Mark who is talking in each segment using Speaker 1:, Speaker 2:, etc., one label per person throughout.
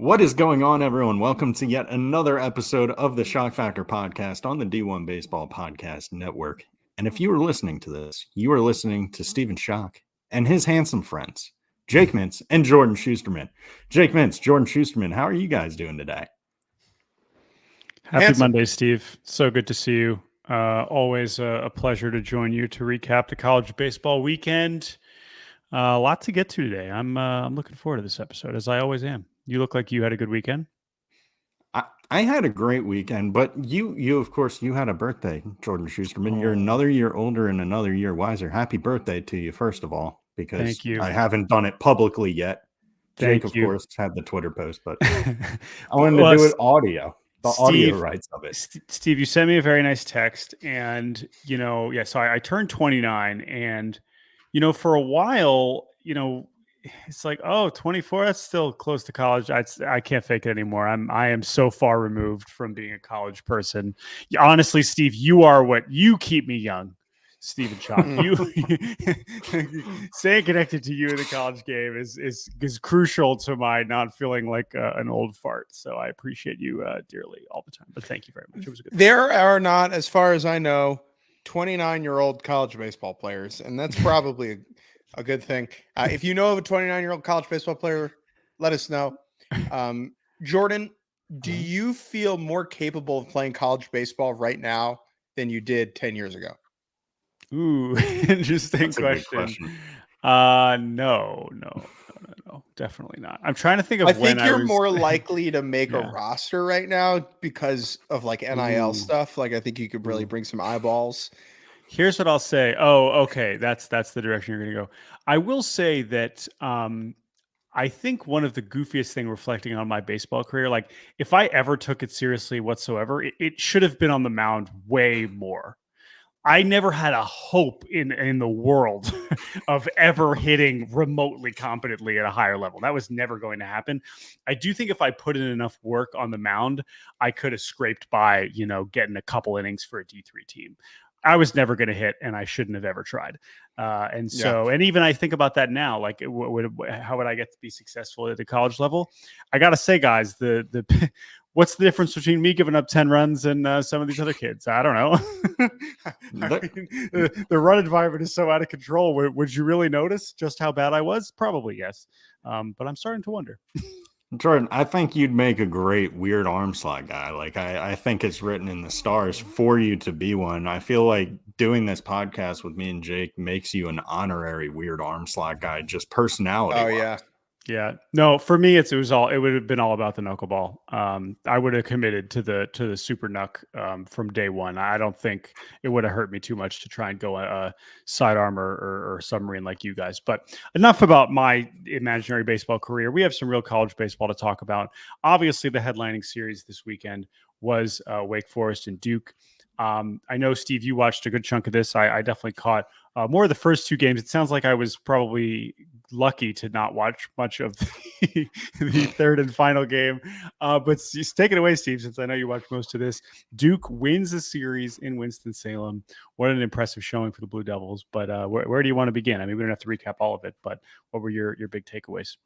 Speaker 1: What is going on, everyone? Welcome to yet another episode of the Schoch Factor Podcast on the D1 Baseball Podcast Network. And if you are listening to this, you are listening to Stephen Schoch and his handsome friends, Jake Mintz and Jordan Shusterman. Jake Mintz, Jordan Shusterman, how are you guys doing today?
Speaker 2: Happy Monday, Steve. So good to see you. Always a pleasure to join you to recap the college baseball weekend. A lot to get to today. I'm looking forward to this episode, as I always am. You look like you had a good weekend.
Speaker 1: I had a great weekend, but you of course, you had a birthday, Jordan Shusterman. You're another year older and another year wiser. Happy birthday to you, first of all, because
Speaker 2: Thank you.
Speaker 1: I haven't done it publicly yet. Jake, of course, had the Twitter post, but I wanted to do it audio. Audio rights of it.
Speaker 2: Steve, you sent me a very nice text, and so I turned 29, and for a while, it's like, 24, that's still close to college. I can't fake it anymore. I am so far removed from being a college person. Honestly, Steve, you keep me young. Stephen Schoch, you staying connected to you in the college game is crucial to my not feeling like an old fart. So I appreciate you dearly all the time. But thank you very much. It was a good.
Speaker 3: There are not, as far as I know, 29-year-old college baseball players, and that's probably a good thing. If you know of a 29-year-old college baseball player, let us know. Jordan, do you feel more capable of playing college baseball right now than you did 10 years ago?
Speaker 2: Ooh, interesting question. No, definitely not. I'm trying to think of when
Speaker 3: you're more likely to make a roster right now because of like NIL stuff. Like I think you could really bring some eyeballs.
Speaker 2: Here's what I'll say. Oh, okay. That's the direction you're going to go. I will say that I think one of the goofiest thing reflecting on my baseball career, like if I ever took it seriously whatsoever, it should have been on the mound way more. I never had a hope in the world of ever hitting remotely competently at a higher level. That was never going to happen. I do think if I put in enough work on the mound, I could have scraped by, getting a couple innings for a D3 team. I was never going to hit, and I shouldn't have ever tried. And even I think about that now, like how would I get to be successful at the college level? I got to say, guys, what's the difference between me giving up 10 runs and some of these other kids? I don't know. The run environment is so out of control. Would you really notice just how bad I was? Probably yes. But I'm starting to wonder.
Speaker 1: Jordan, I think you'd make a great weird arm slot guy. Like I think it's written in the stars for you to be one. I feel like doing this podcast with me and Jake makes you an honorary weird arm slot guy, just personality.
Speaker 3: Oh yeah.
Speaker 2: Yeah, no, for me, it would have been all about the knuckleball. I would have committed to the super knuck from day one. I don't think it would have hurt me too much to try and go a sidearm or submarine like you guys. But enough about my imaginary baseball career. We have some real college baseball to talk about. Obviously, the headlining series this weekend was Wake Forest and Duke. I know, Steve, you watched a good chunk of this. I definitely caught more of the first two games. It sounds like I was probably lucky to not watch much of the third and final game. But take it away, Steve, since I know you watched most of this. Duke wins the series in Winston-Salem. What an impressive showing for the Blue Devils. But where do you want to begin? I mean, we don't have to recap all of it, but what were your big takeaways?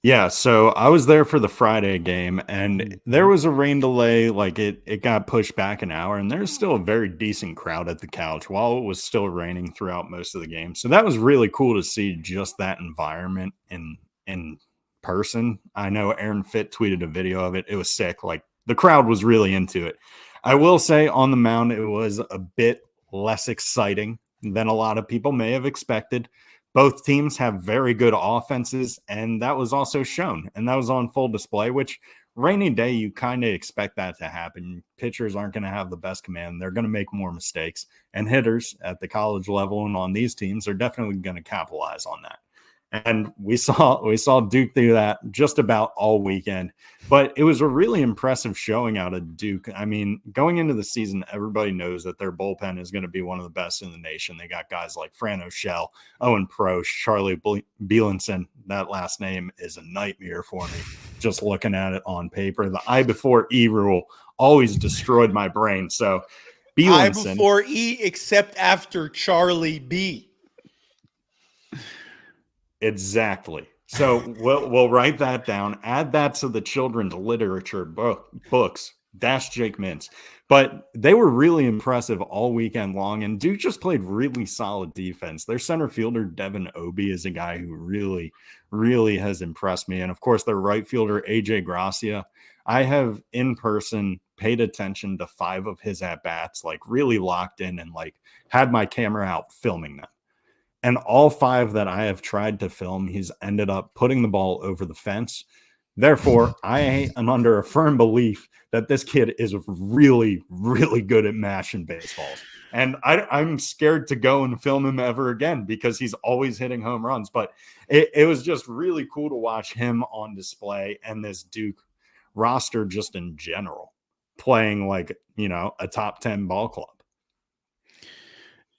Speaker 1: Yeah, so I was there for the Friday game, and there was a rain delay. Like it got pushed back an hour, and there's still a very decent crowd at the couch while it was still raining throughout most of the game. So that was really cool to see just that environment in person. I know Aaron Fitt tweeted a video of it. It was sick. Like the crowd was really into it. I will say on the mound, it was a bit less exciting than a lot of people may have expected. Both teams have very good offenses, and that was also shown, and that was on full display, which rainy day, you kind of expect that to happen. Pitchers aren't going to have the best command. They're going to make more mistakes, and hitters at the college level and on these teams are definitely going to capitalize on that. And we saw Duke do that just about all weekend. But it was a really impressive showing out of Duke. I mean, going into the season, everybody knows that their bullpen is going to be one of the best in the nation. They got guys like Fran O'Shell, Owen Prosch, Charlie Bielenson. That last name is a nightmare for me, just looking at it on paper. The I before E rule always destroyed my brain. So Bielenson.
Speaker 3: I before E except after Charlie B.
Speaker 1: Exactly. So we'll write that down. Add that to the children's literature books. Dash Jake Mintz. But they were really impressive all weekend long, and Duke just played really solid defense. Their center fielder, Devin Obie, is a guy who really, really has impressed me. And, of course, their right fielder, AJ Gracia. I have, in person, paid attention to 5 of his at-bats, like really locked in and like had my camera out filming them. And all 5 that I have tried to film, he's ended up putting the ball over the fence. Therefore, I am under a firm belief that this kid is really, really good at mashing baseballs. And I'm scared to go and film him ever again because he's always hitting home runs. But it was just really cool to watch him on display and this Duke roster just in general playing like, a top 10 ball club.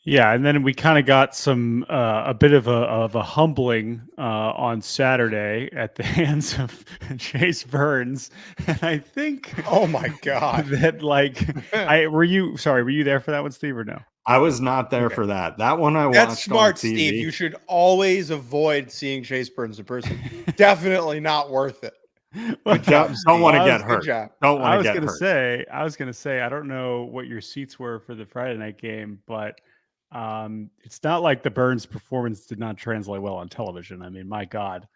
Speaker 2: Yeah, and then we kind of got some a bit of a humbling on Saturday at the hands of Chase Burns, and I think,
Speaker 3: oh my god,
Speaker 2: that were you there for that one, Steve, or no?
Speaker 1: I was not there for that. That one I watched.
Speaker 3: That's smart,
Speaker 1: on TV.
Speaker 3: Steve. You should always avoid seeing Chase Burns in person. Definitely not worth it.
Speaker 1: Don't want to get hurt. Don't want to get hurt.
Speaker 2: I was gonna say, I don't know what your seats were for the Friday night game, but it's not like the Burns performance did not translate well on television. I mean, my God,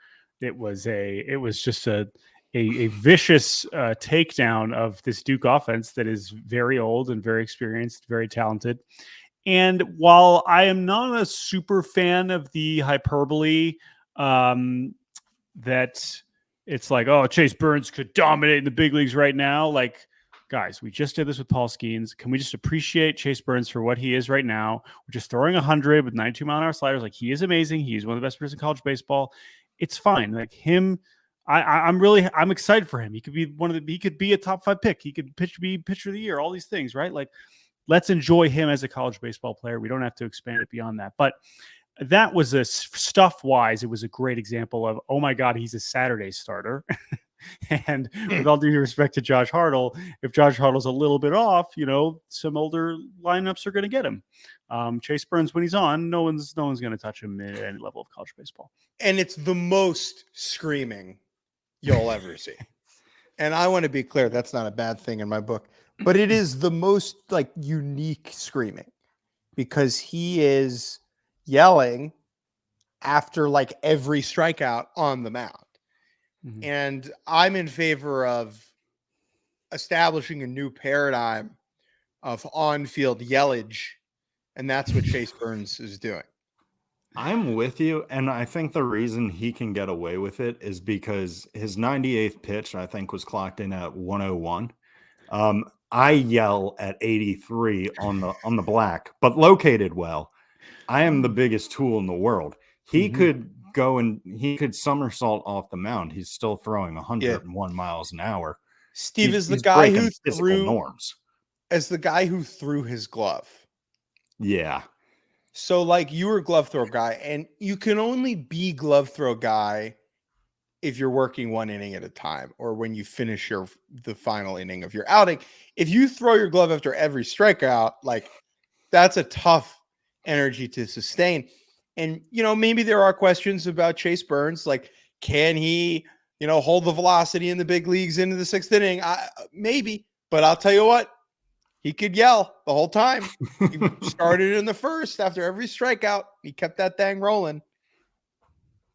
Speaker 2: it was just a vicious takedown of this Duke offense that is very old and very experienced, very talented. And while I am not a super fan of the hyperbole that it's like, oh, Chase Burns could dominate in the big leagues right now, like, guys, we just did this with Paul Skeens. Can we just appreciate Chase Burns for what he is right now? We're just throwing 100 with 92-mile-an-hour sliders. Like, he is amazing. He's one of the best players in college baseball. It's fine. Like him, I'm excited for him. He could be a top 5 pick. He could be pitcher of the year. All these things, right? Like, let's enjoy him as a college baseball player. We don't have to expand it beyond that. But that was stuff-wise, it was a great example of, oh my God, he's a Saturday starter. And with all due respect to Josh Hartle, if Josh Hartle's a little bit off, some older lineups are going to get him. Chase Burns, when he's on, no one's going to touch him at any level of college baseball.
Speaker 3: And it's the most screaming you'll ever see. And I want to be clear, that's not a bad thing in my book, but it is the most unique screaming because he is yelling after every strikeout on the mound. Mm-hmm. And I'm in favor of establishing a new paradigm of on-field yellage, and that's what Chase Burns is doing.
Speaker 1: I'm with you, and I think the reason he can get away with it is because his 98th pitch, I think, was clocked in at 101. I yell at 83 on the black, but located well. I am the biggest tool in the world. He could go and he could somersault off the mound. He's still throwing 101 miles an hour.
Speaker 3: Steve is the guy who threw norms. As the guy who threw his glove.
Speaker 1: Yeah.
Speaker 3: So you were a glove throw guy, and you can only be glove throw guy if you're working one inning at a time or when you finish the final inning of your outing. If you throw your glove after every strikeout, that's a tough energy to sustain. And, maybe there are questions about Chase Burns. Can he, hold the velocity in the big leagues into the 6th inning? Maybe. But I'll tell you what, he could yell the whole time. He started in the first after every strikeout. He kept that thing rolling.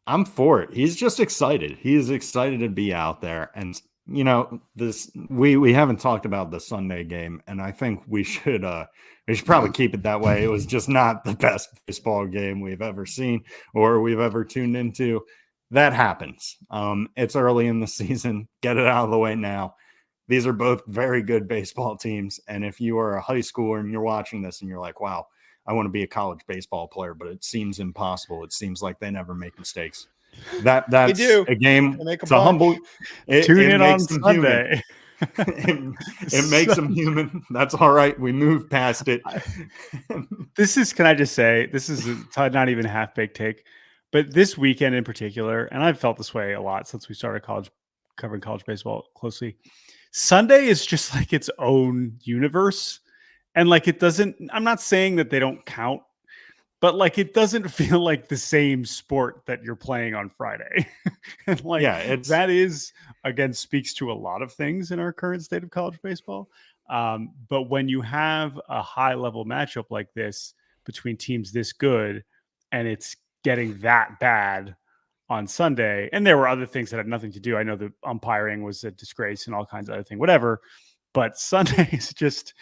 Speaker 1: I'm for it. He's just excited. He is excited to be out there. And, we haven't talked about the Sunday game, and I think we should probably keep it that way. It was just not the best baseball game we've ever seen or we've ever tuned into. That happens. It's early in the season. Get it out of the way now. These are both very good baseball teams. And if you are a high schooler and you're watching this and you're like, wow, I want to be a college baseball player, but it seems impossible. It seems like they never make mistakes. That's a game. It's a humble.
Speaker 2: Tune in on Sunday.
Speaker 1: It makes them human. That's all right. We moved past it.
Speaker 2: Can I just say, this is not even a half-baked take, but this weekend in particular, and I've felt this way a lot since we started covering college baseball closely. Sunday is just its own universe. And it doesn't, I'm not saying that they don't count, but like it doesn't feel like the same sport that you're playing on Friday. And like that is, again, speaks to a lot of things in our current state of college baseball. But when you have a high level matchup like this between teams this good and it's getting that bad on Sunday, and there were other things that had nothing to do. I know the umpiring was a disgrace and all kinds of other things, whatever. But Sunday is just,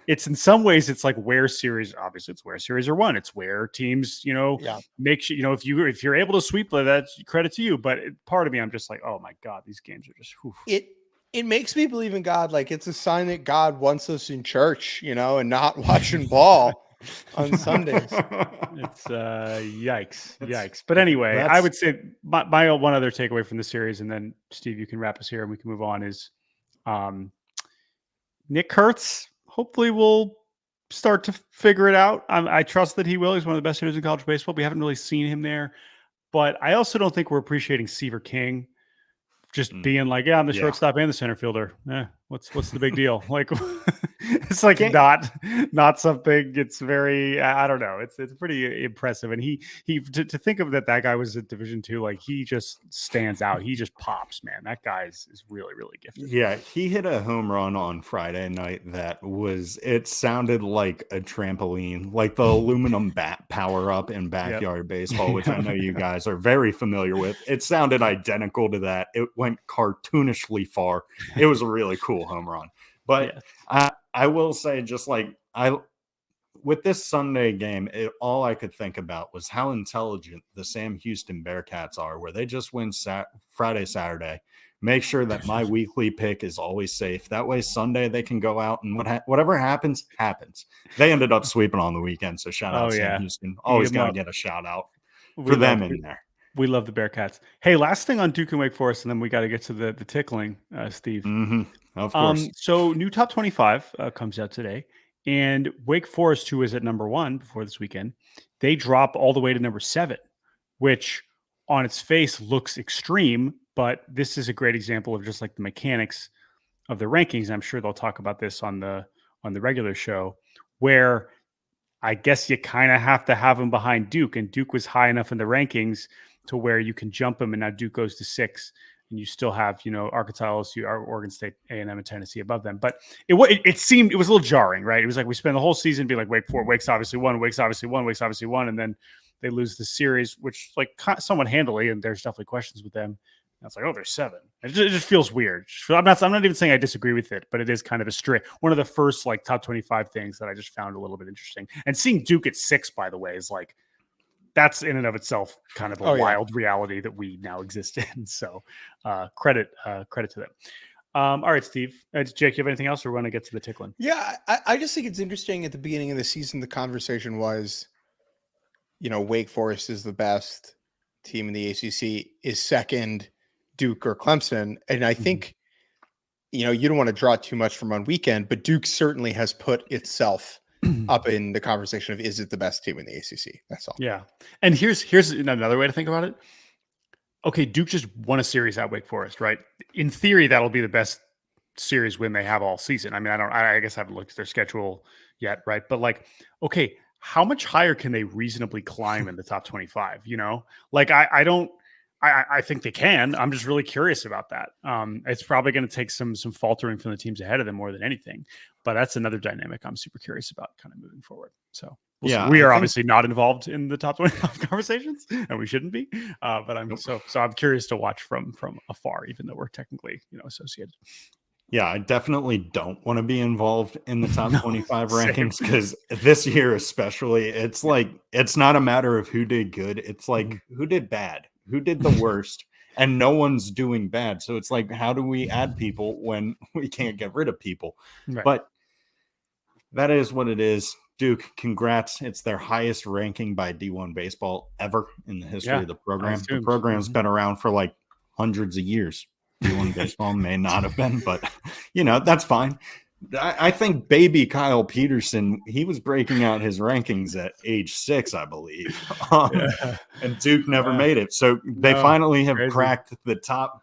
Speaker 2: it's in some ways, it's like where series, obviously it's where series are won. It's where teams, make sure, if you're able to sweep, that's credit to you. But part of me, I'm just like, oh my God, these games are just, whew.
Speaker 3: It makes me believe in God. Like it's a sign that God wants us in church, and not watching ball on Sundays.
Speaker 2: It's yikes. But anyway, I would say my one other takeaway from the series, and then Steve, you can wrap us here and we can move on, is Nick Kurtz hopefully will start to figure it out. I trust that he will. He's one of the best hitters in college baseball. We haven't really seen him there, but I also don't think we're appreciating Seaver King just being like, I'm the shortstop and the center fielder. What's the big deal? Like, it's like not something. It's very, I don't know. It's pretty impressive. And he to think of that guy was at Division II, like he just stands out. He just pops, man. That guy is really, really gifted.
Speaker 1: Yeah, he hit a home run on Friday night it sounded like a trampoline, like the aluminum bat power up in backyard baseball, which I know you guys are very familiar with. It sounded identical to that. It went cartoonishly far. It was a really cool home run. But I will say, just like with this Sunday game, all I could think about was how intelligent the Sam Houston Bearcats are, where they just win Friday, Saturday, make sure that my weekly pick is always safe. That way Sunday they can go out and whatever happens. They ended up sweeping on the weekend, so shout out Sam Houston. Always got to get a shout out for them in there.
Speaker 2: We love the Bearcats. Hey, last thing on Duke and Wake Forest, and then we got to get to the tickling, Steve.
Speaker 1: Mm-hmm. Of course.
Speaker 2: So new top 25 comes out today, and Wake Forest, who is at number 1 before this weekend, they drop all the way to number 7, which on its face looks extreme, but this is a great example of just like the mechanics of the rankings. I'm sure they'll talk about this on the regular show, where I guess you kind of have to have them behind Duke, and Duke was high enough in the rankings to where you can jump them, and now Duke goes to 6, and you still have, Arkansas, LSU, Oregon State, A&M, and Tennessee above them. But it seemed, it was a little jarring, right? It was like we spent the whole season being like, Wake's obviously won, Wake's obviously won, and then they lose the series, which like somewhat handily, and there's definitely questions with them. And it's like, there's 7. It just feels weird. I'm not even saying I disagree with it, but it is kind of a straight one of the first like top 25 things that I just found a little bit interesting. And seeing Duke at 6, by the way, is like, that's in and of itself kind of a wild reality that we now exist in. So credit to them. All right, Steve. Jake, you have anything else, or want to get to the tickling?
Speaker 3: Yeah, I just think it's interesting. At the beginning of the season, the conversation was, Wake Forest is the best team in the ACC, is second Duke or Clemson. And I think, you don't want to draw too much from one weekend, but Duke certainly has put itself up in the conversation of, is it the best team in the ACC? That's all.
Speaker 2: Yeah. And here's another way to think about it. Okay, Duke just won a series at Wake Forest, right? In theory, that'll be the best series win they have all season. I mean, I guess I haven't looked at their schedule yet, right? But like, okay, how much higher can they reasonably climb in the top 25? Like I think they can. I'm just really curious about that. It's probably going to take some faltering from the teams ahead of them more than anything. But that's another dynamic I'm super curious about kind of moving forward. So we are obviously not involved in the top 25 conversations, and we shouldn't be. But I'm so I'm curious to watch from afar, even though we're technically associated.
Speaker 1: Yeah, I definitely don't want to be involved in the top 25 rankings, because this year especially, it's like, it's not a matter of who did good. It's like, who did bad, who did the worst, and no one's doing bad. So it's like, how do we add people when we can't get rid of people? Right. But that is what it is. Duke, congrats. It's their highest ranking by D1 baseball ever in the history of the program. The program's been around for like hundreds of years. D1 baseball may not have been, but that's fine. I think baby Kyle Peterson, he was breaking out his rankings at age 6, I believe. And Duke never made it. So they finally have cracked the top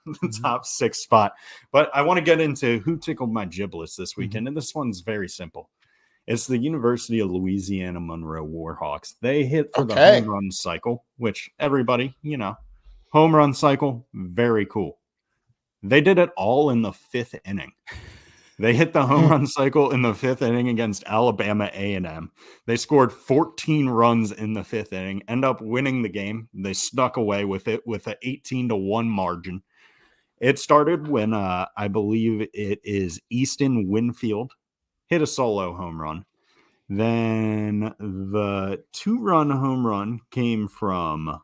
Speaker 1: 6 spot. But I want to get into who tickled my giblets this weekend. And this one's very simple. It's the University of Louisiana Monroe Warhawks. They hit for the
Speaker 3: Okay.
Speaker 1: home run cycle, which everybody, home run cycle, very cool. They did it all in the 5th inning. They hit the home run cycle in the 5th inning against Alabama A&M. They scored 14 runs in the 5th inning, end up winning the game. They snuck away with it with an 18-1 margin. It started when I believe it is Easton Winfield hit a solo home run. Then the 2-run home run came from,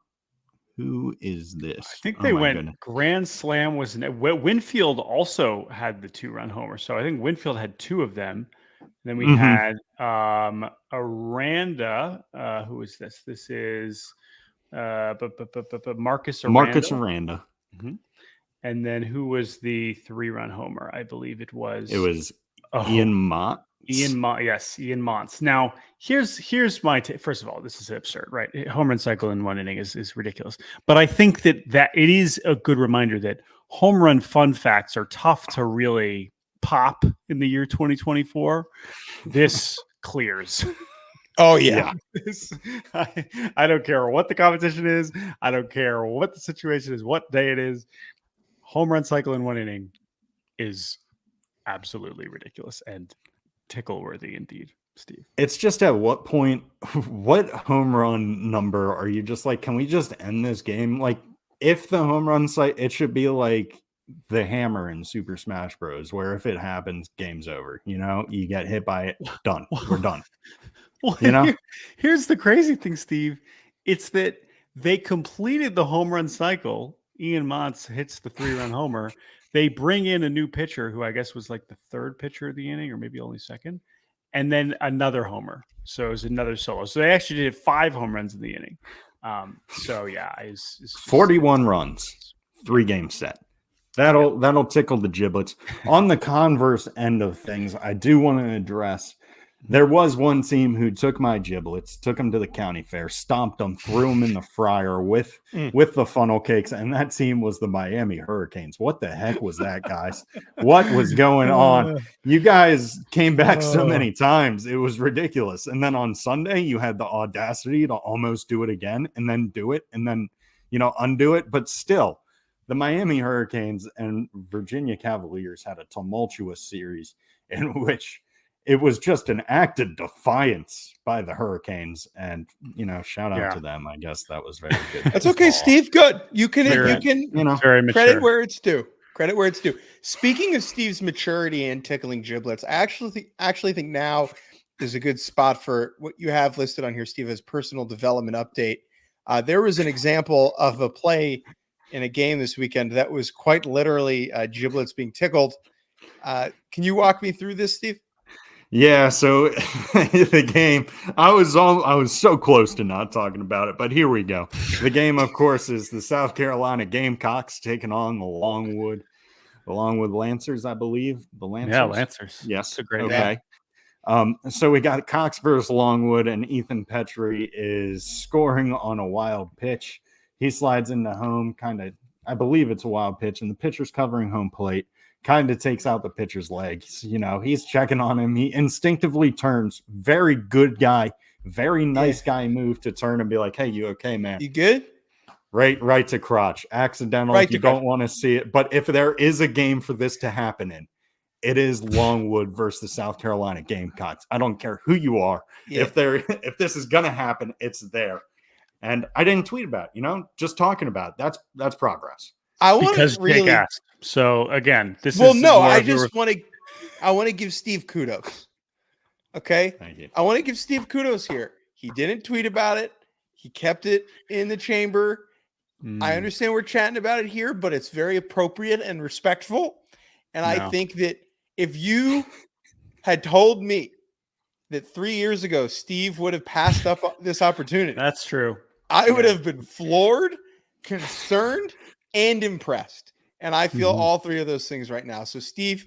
Speaker 1: who is this?
Speaker 2: I think they went grand slam was Winfield also had the 2-run homer. So I think Winfield had 2 of them. And then we had Aranda. Who is this? This is Marcus Aranda.
Speaker 1: Marcus Aranda.
Speaker 2: Mm-hmm. And then who was the 3-run homer? I believe it was
Speaker 1: Ian Mott.
Speaker 2: Ian Montz. Now, here's my first of all, this is absurd, right? Home run cycle in 1 inning is ridiculous. But I think that it is a good reminder that home run fun facts are tough to really pop in the year 2024. This clears.
Speaker 3: Oh, yeah.
Speaker 2: I don't care what the competition is. I don't care what the situation is, what day it is. Home run cycle in 1 inning is absolutely ridiculous and tickle worthy indeed, Steve.
Speaker 1: It's just at what point, what home run number are you just like, can we just end this game? Like, if the home run site, it should be like the hammer in Super Smash Bros, where if it happens, game's over. You get hit by it, done. We're done.
Speaker 2: Well, here's the crazy thing, Steve. It's that they completed the home run cycle. Ian Montz hits the 3-run homer. They bring in a new pitcher who I guess was like the 3rd pitcher of the inning or maybe only 2nd. And then another homer. So it was another solo. So they actually did 5 home runs in the inning. It's
Speaker 1: 41 runs, 3-game set. That'll tickle the giblets. On the converse end of things, I do want to address, there was one team who took my giblets, took them to the county fair, stomped them, threw them in the fryer with the funnel cakes, and that team was the Miami Hurricanes. What the heck was that, guys? What was going on? You guys came back so many times. It was ridiculous. And then on Sunday, you had the audacity to almost do it again and then do it and then, undo it. But still, the Miami Hurricanes and Virginia Cavaliers had a tumultuous series in which it was just an act of defiance by the Hurricanes, and shout out to them. I guess that was very good.
Speaker 3: That's okay, Steve. Good. You can
Speaker 2: very
Speaker 3: credit where it's due. Credit where it's due. Speaking of Steve's maturity and tickling giblets, I actually think now is a good spot for what you have listed on here, Steve, as personal development update. There was an example of a play in a game this weekend that was quite literally giblets being tickled. Can you walk me through this, Steve?
Speaker 1: Yeah, so the game, I was so close to not talking about it, but here we go. The game, of course, is the South Carolina Gamecocks taking on the Longwood Lancers, I believe. The Lancers.
Speaker 2: Yeah, Lancers.
Speaker 1: Yes,
Speaker 2: that's a great
Speaker 1: okay. So we got Cox versus Longwood, and Ethan Petrie is scoring on a wild pitch. He slides into home, I believe it's a wild pitch, and the pitcher's covering home plate. Kind of takes out the pitcher's legs. He's checking on him. He instinctively turns. Very good guy. Very nice guy move to turn and be like, hey, you okay, man?
Speaker 3: You good?
Speaker 1: Right to crotch. Accidental.
Speaker 3: Right
Speaker 1: you don't want to see it. But if there is a game for this to happen in, it is Longwood versus the South Carolina Gamecocks. I don't care who you are. Yeah. If this is going to happen, it's there. And I didn't tweet about it, just talking about it. That's progress.
Speaker 2: Because Jake asked. So again,
Speaker 3: I want to give Steve kudos. Okay.
Speaker 1: Thank you.
Speaker 3: I want to give Steve kudos here. He didn't tweet about it. He kept it in the chamber. I understand we're chatting about it here, but it's very appropriate and respectful. And I think that if you had told me that 3 years ago, Steve would have passed up this opportunity.
Speaker 2: That's true.
Speaker 3: I would have been floored, concerned, and impressed. And I feel all 3 of those things right now. So, Steve,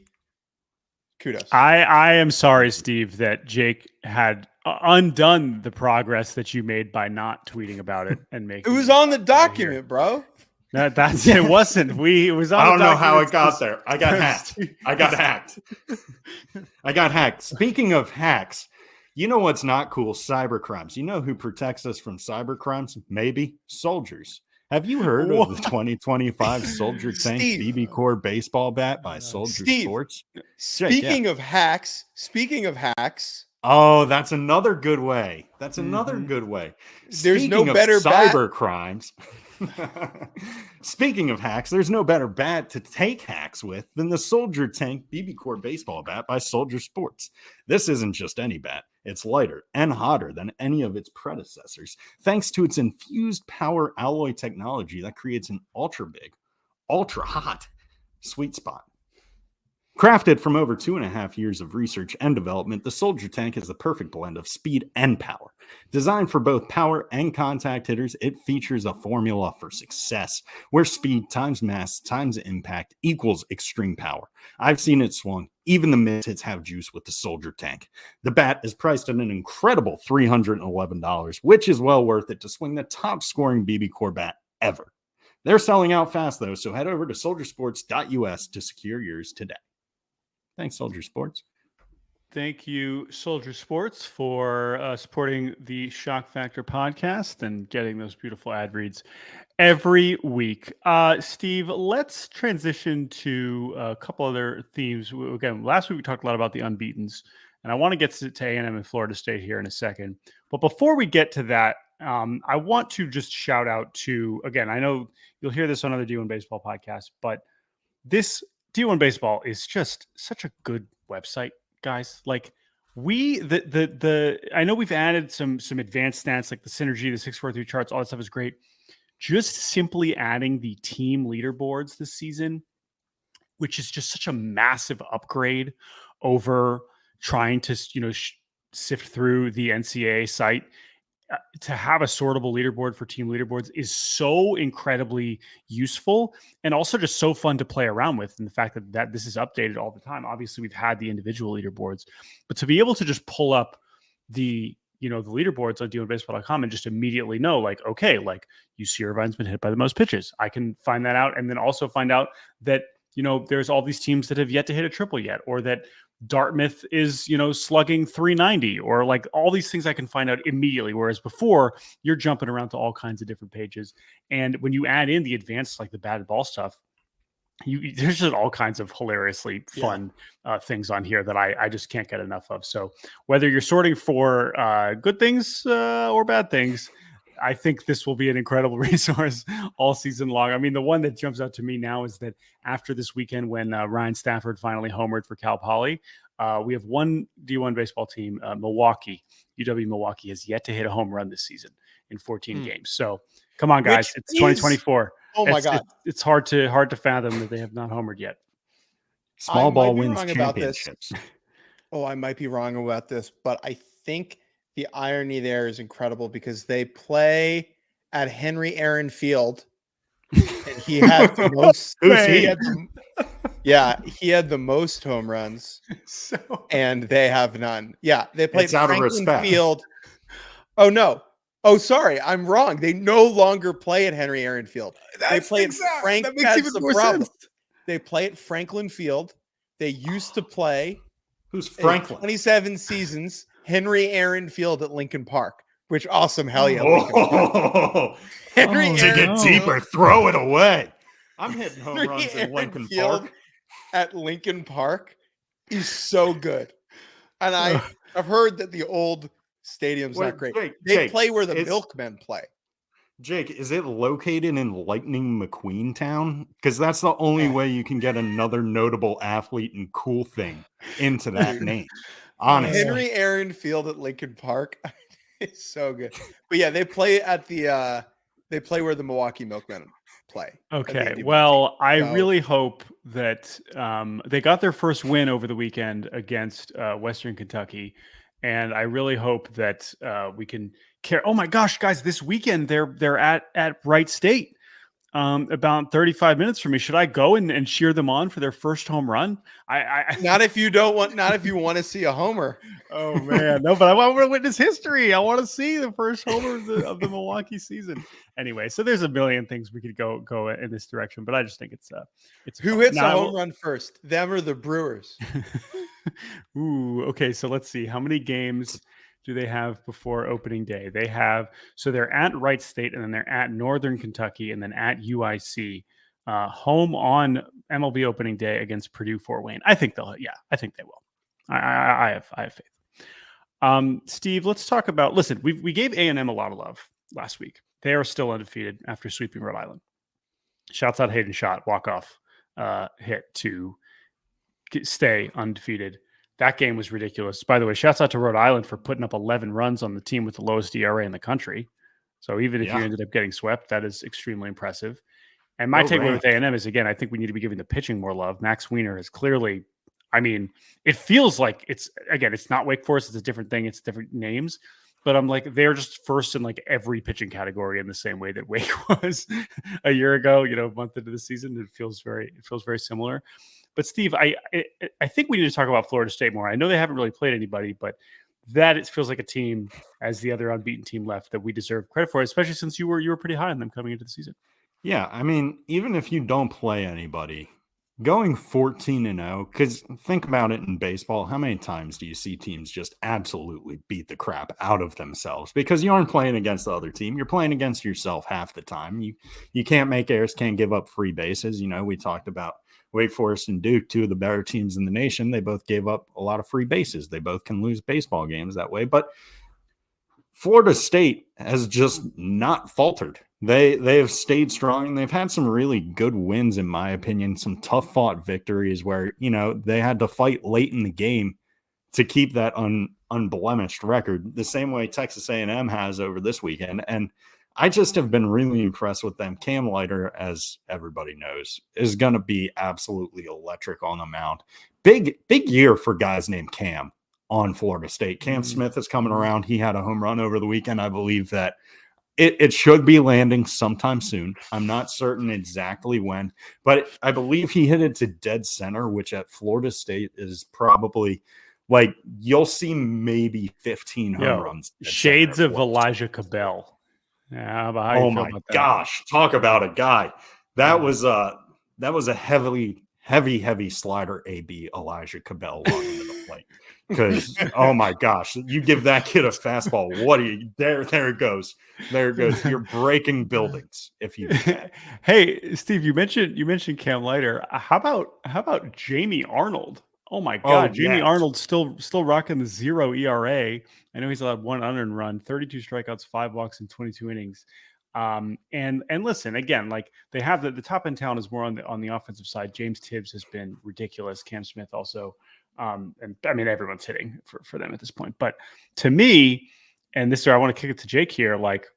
Speaker 3: kudos.
Speaker 2: I am sorry, Steve, that Jake had undone the progress that you made by not tweeting about it and making
Speaker 3: it was on the document, bro.
Speaker 2: That's it. Wasn't it was on.
Speaker 1: I don't know how it got there. I got hacked. I got hacked. Speaking of hacks, You know what's not cool? Cyber crimes. You know who protects us from cyber crimes? Maybe soldiers. Have you heard of the 2025 Soldier Tank
Speaker 3: Steve.
Speaker 1: BB Core baseball bat by Soldier
Speaker 3: Steve,
Speaker 1: Sports?
Speaker 3: Speaking of hacks,
Speaker 1: oh, that's another good way. That's another good way.
Speaker 3: There's
Speaker 1: Speaking
Speaker 3: no
Speaker 1: of
Speaker 3: better
Speaker 1: cyber crimes. Speaking of hacks, there's no better bat to take hacks with than the Soldier Tank BB Core baseball bat by Soldier Sports. This isn't just any bat. It's lighter and hotter than any of its predecessors, thanks to its infused power alloy technology that creates an ultra big, ultra hot sweet spot. Crafted from over 2.5 years of research and development, the Soldier Tank is the perfect blend of speed and power. Designed for both power and contact hitters, it features a formula for success, where speed times mass times impact equals extreme power. I've seen it swung. Even the mid hits have juice with the Soldier Tank. The bat is priced at an incredible $311, which is well worth it to swing the top scoring BB Core bat ever. They're selling out fast though, so head over to soldiersports.us to secure yours today. Thanks, Soldier Sports.
Speaker 2: Thank you, Soldier Sports, for supporting the Schoch Factor podcast and getting those beautiful ad reads every week. Steve, let's transition to a couple other themes. Again, last week we talked a lot about the unbeatens, and I want to get to A&M and Florida State here in a second. But before we get to that, I want to just shout out to, again, I know you'll hear this on other D1 Baseball podcasts, but this D1 Baseball is just such a good website, guys. Like I know we've added some advanced stats like the synergy, the 643 charts, all that stuff is great. Just simply adding the team leaderboards this season, which is just such a massive upgrade over trying to, sift through the NCAA site. To have a sortable leaderboard for team leaderboards is so incredibly useful and also just so fun to play around with. And the fact that this is updated all the time. Obviously, we've had the individual leaderboards, but to be able to just pull up the leaderboards on d1baseball.com and just immediately know, like, okay, like UC Irvine's been hit by the most pitches. I can find that out, and then also find out that, there's all these teams that have yet to hit a triple yet, or that Dartmouth is, slugging 390, or like all these things I can find out immediately. Whereas before, you're jumping around to all kinds of different pages. And when you add in the advanced, like the batted ball stuff, there's just all kinds of hilariously fun things on here that I just can't get enough of. So whether you're sorting for good things or bad things, I think this will be an incredible resource all season long. I mean, the one that jumps out to me now is that after this weekend, when Ryan Stafford finally homered for Cal Poly, we have one D1 baseball team, Milwaukee. UW Milwaukee has yet to hit a home run this season in 14 games. So come on, guys. It's 2024.
Speaker 3: Oh my God.
Speaker 2: It's hard to fathom that they have not homered yet.
Speaker 1: Small ball wins championships.
Speaker 3: I might be wrong about this, but I think the irony there is incredible because they play at Henry Aaron Field, and he had the most. He had the most home runs, and they have none. Yeah, they played Franklin Field. Oh no! Oh, sorry, I'm wrong. They no longer play at Henry Aaron Field. They play at Frank. That makes even more sense. They play at Franklin Field. They used to play.
Speaker 1: Who's Franklin?
Speaker 3: 27 seasons. Henry Aaron Field at Lincoln Park, which awesome. Hell yeah. To
Speaker 1: get deeper, throw it away. I'm hitting home runs at Lincoln Park.
Speaker 3: At Lincoln Park is so good. And I've heard that the old stadium's not great. They play where the Milkmen play.
Speaker 1: Jake, is it located in Lightning McQueen Town? Because that's the only way you can get another notable athlete and cool thing into that name. Honestly.
Speaker 3: Henry Aaron Field at Lincoln Park is so good. But yeah, they play where the Milwaukee Milkmen play.
Speaker 2: Okay. Well, I really hope that they got their first win over the weekend against Western Kentucky. And I really hope that we can care. Oh my gosh, guys, this weekend they're at Wright State. About 35 minutes from me. Should I go and cheer them on for their first home run?
Speaker 3: Not if you want to see a homer.
Speaker 2: Oh man, no, but I want to witness history. I want to see the first homer of the Milwaukee season. Anyway, so there's a million things we could go in this direction, but I just think it's
Speaker 3: who hits a home run first, them or the Brewers?
Speaker 2: Ooh, okay. So let's see how many games do they have before opening day? They're at Wright State, and then they're at Northern Kentucky, and then at UIC, home on MLB opening day against Purdue Fort Wayne. I think they will. I have faith. Steve, let's talk about. Listen, we gave A&M a lot of love last week. They are still undefeated after sweeping Rhode Island. Shouts out Hayden Schott, walk-off hit to stay undefeated. That game was ridiculous. By the way, shouts out to Rhode Island for putting up 11 runs on the team with the lowest ERA in the country. So even if you ended up getting swept, that is extremely impressive. And my takeaway with A&M is, again, I think we need to be giving the pitching more love. Max Wiener is clearly, it feels like it's not Wake Forest. It's a different thing. It's different names. But I'm like, they're just first in like every pitching category in the same way that Wake was a year ago, a month into the season. It feels very similar. But Steve, I think we need to talk about Florida State more. I know they haven't really played anybody, but it feels like a team, as the other unbeaten team left, that we deserve credit for, especially since you were pretty high on them coming into the season.
Speaker 1: Yeah, even if you don't play anybody, going 14-0, because think about it in baseball, how many times do you see teams just absolutely beat the crap out of themselves? Because you aren't playing against the other team. You're playing against yourself half the time. You can't make errors, can't give up free bases. We talked about Wake Forest and Duke, two of the better teams in the nation. They both gave up a lot of free bases. They both can lose baseball games that way. But Florida State has just not faltered. They have stayed strong, and they've had some really good wins, in my opinion, some tough fought victories where, they had to fight late in the game to keep that unblemished record, the same way Texas A&M has over this weekend. And I just have been really impressed with them. Cam Leiter, as everybody knows, is going to be absolutely electric on the mound. Big year for guys named Cam on Florida State. Cam Smith is coming around. He had a home run over the weekend. I believe that it should be landing sometime soon. I'm not certain exactly when, but I believe he hit it to dead center, which at Florida State is probably like you'll see maybe 15 home runs.
Speaker 2: Shades of Elijah Cabell. Yeah,
Speaker 1: oh my gosh, talk about a guy. That was a heavy slider AB Elijah Cabell walking to the plate. Because oh my gosh, you give that kid a fastball. What are you there? There it goes. You're breaking buildings if you do that.
Speaker 2: Hey, Steve, you mentioned Cam Leiter. How about Jamie Arnold? Oh my God, Jamie Arnold still rocking the 0 ERA. I know he's allowed one unearned run, 32 strikeouts, 5 walks in 22 innings. And listen, again, like they have the top end talent is more on the offensive side. James Tibbs has been ridiculous. Cam Smith also. And everyone's hitting for them at this point. But to me, and this is where I want to kick it to Jake here. Like,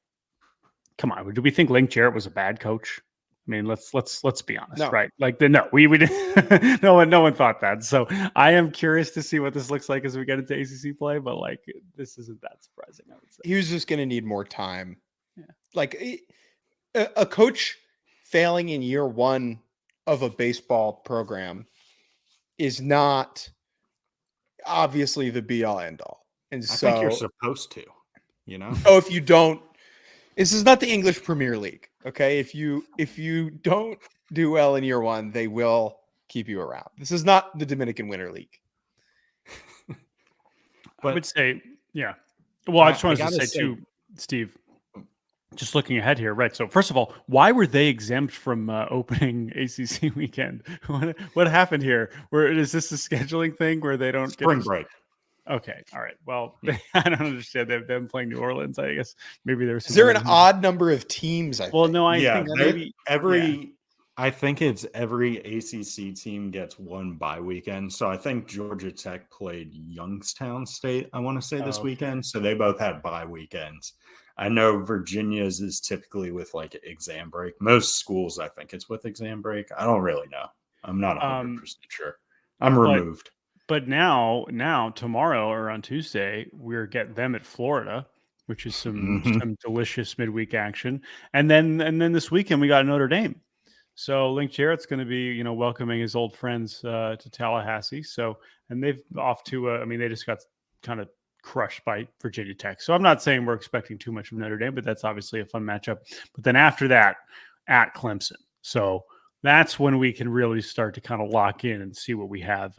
Speaker 2: come on, do we think Link Jarrett was a bad coach? Let's be honest, right? Like, we didn't. no one thought that. So I am curious to see what this looks like as we get into ACC play. But like, this isn't that surprising. I would say
Speaker 3: he was just going to need more time. Yeah. Like a coach failing in year one of a baseball program is not obviously the be all end all. And so
Speaker 1: I think you're supposed to,
Speaker 3: Oh, if you don't, this is not the English Premier League. Okay. If you don't do well in year one, they will keep you around. This is not the Dominican Winter League.
Speaker 2: But I would say, yeah. Well, I just wanted to say too, Steve, just looking ahead here, right? So first of all, why were they exempt from opening ACC weekend? What happened here? Is this a scheduling thing where they don't
Speaker 1: spring break?
Speaker 2: Okay, all right. Well, I don't understand them playing New Orleans. I guess maybe there's.
Speaker 3: Is there an odd number of teams? I think?
Speaker 2: No, I think maybe
Speaker 1: I think it's every ACC team gets one bye weekend. So I think Georgia Tech played Youngstown State, I want to say this weekend. So they both had bye weekends. I know Virginia's is typically with like exam break. Most schools, I think it's with exam break. I don't really know. I'm not 100% sure. I'm removed.
Speaker 2: But now tomorrow or on Tuesday, we're getting them at Florida, which is some delicious midweek action. And then this weekend we got Notre Dame. So Link Jarrett's going to be, welcoming his old friends to Tallahassee. So, and they've off to, they just got kind of crushed by Virginia Tech. So I'm not saying we're expecting too much from Notre Dame, but that's obviously a fun matchup. But then after that, at Clemson. So that's when we can really start to kind of lock in and see what we have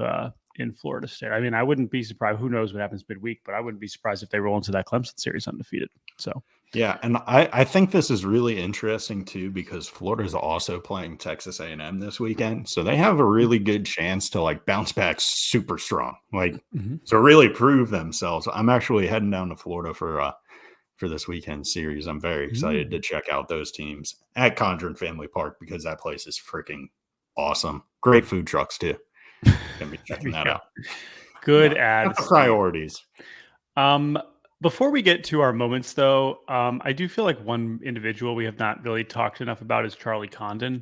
Speaker 2: in Florida State. I mean, I wouldn't be surprised. Who knows what happens midweek, but I wouldn't be surprised if they roll into that Clemson series undefeated. So,
Speaker 1: yeah, and I think this is really interesting too because Florida's also playing Texas A&M this weekend, so they have a really good chance to like bounce back super strong, like to really prove themselves. I'm actually heading down to Florida for this weekend series. I'm very excited to check out those teams at Condon Family Park because that place is freaking awesome. Great food trucks too. Gonna be checking that out.
Speaker 2: Good ads.
Speaker 1: Priorities.
Speaker 2: Before we get to our moments, though, I do feel like one individual we have not really talked enough about is Charlie Condon.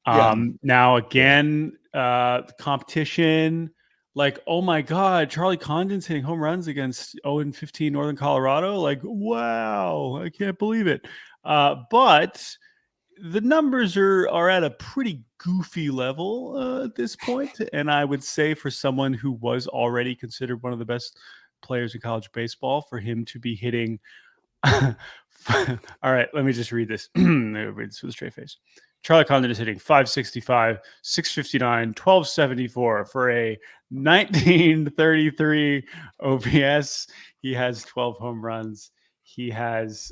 Speaker 2: Now, again, the competition, like, oh my God, Charlie Condon's hitting home runs against 0-15 Northern Colorado. Like, wow, I can't believe it. But the numbers are at a pretty goofy level at this point. And I would say for someone who was already considered one of the best players in college baseball, for him to be hitting all right, let me just read this. Read this with a straight face. Charlie Condon is hitting 565, 659, 1274 for a 1933 OPS. He has 12 home runs. He has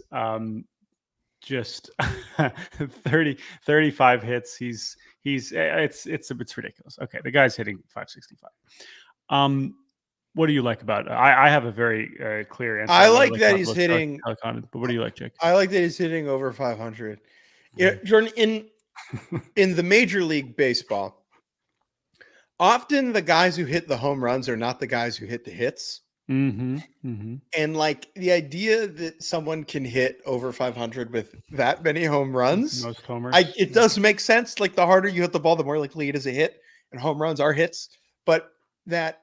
Speaker 2: just 35 hits. It's ridiculous. Okay, the guy's hitting 565. What do you like about it? I have a very clear answer.
Speaker 3: I like that he's hitting.
Speaker 2: But what do you like, Jake?
Speaker 3: I like that he's hitting over 500. Yeah, Jordan, in the Major League Baseball, often the guys who hit the home runs are not the guys who hit the hits. And like the idea that someone can hit over 500 with that many home runs,
Speaker 2: most homers,
Speaker 3: it does make sense. Like the harder you hit the ball, the more likely it is a hit, and home runs are hits. But that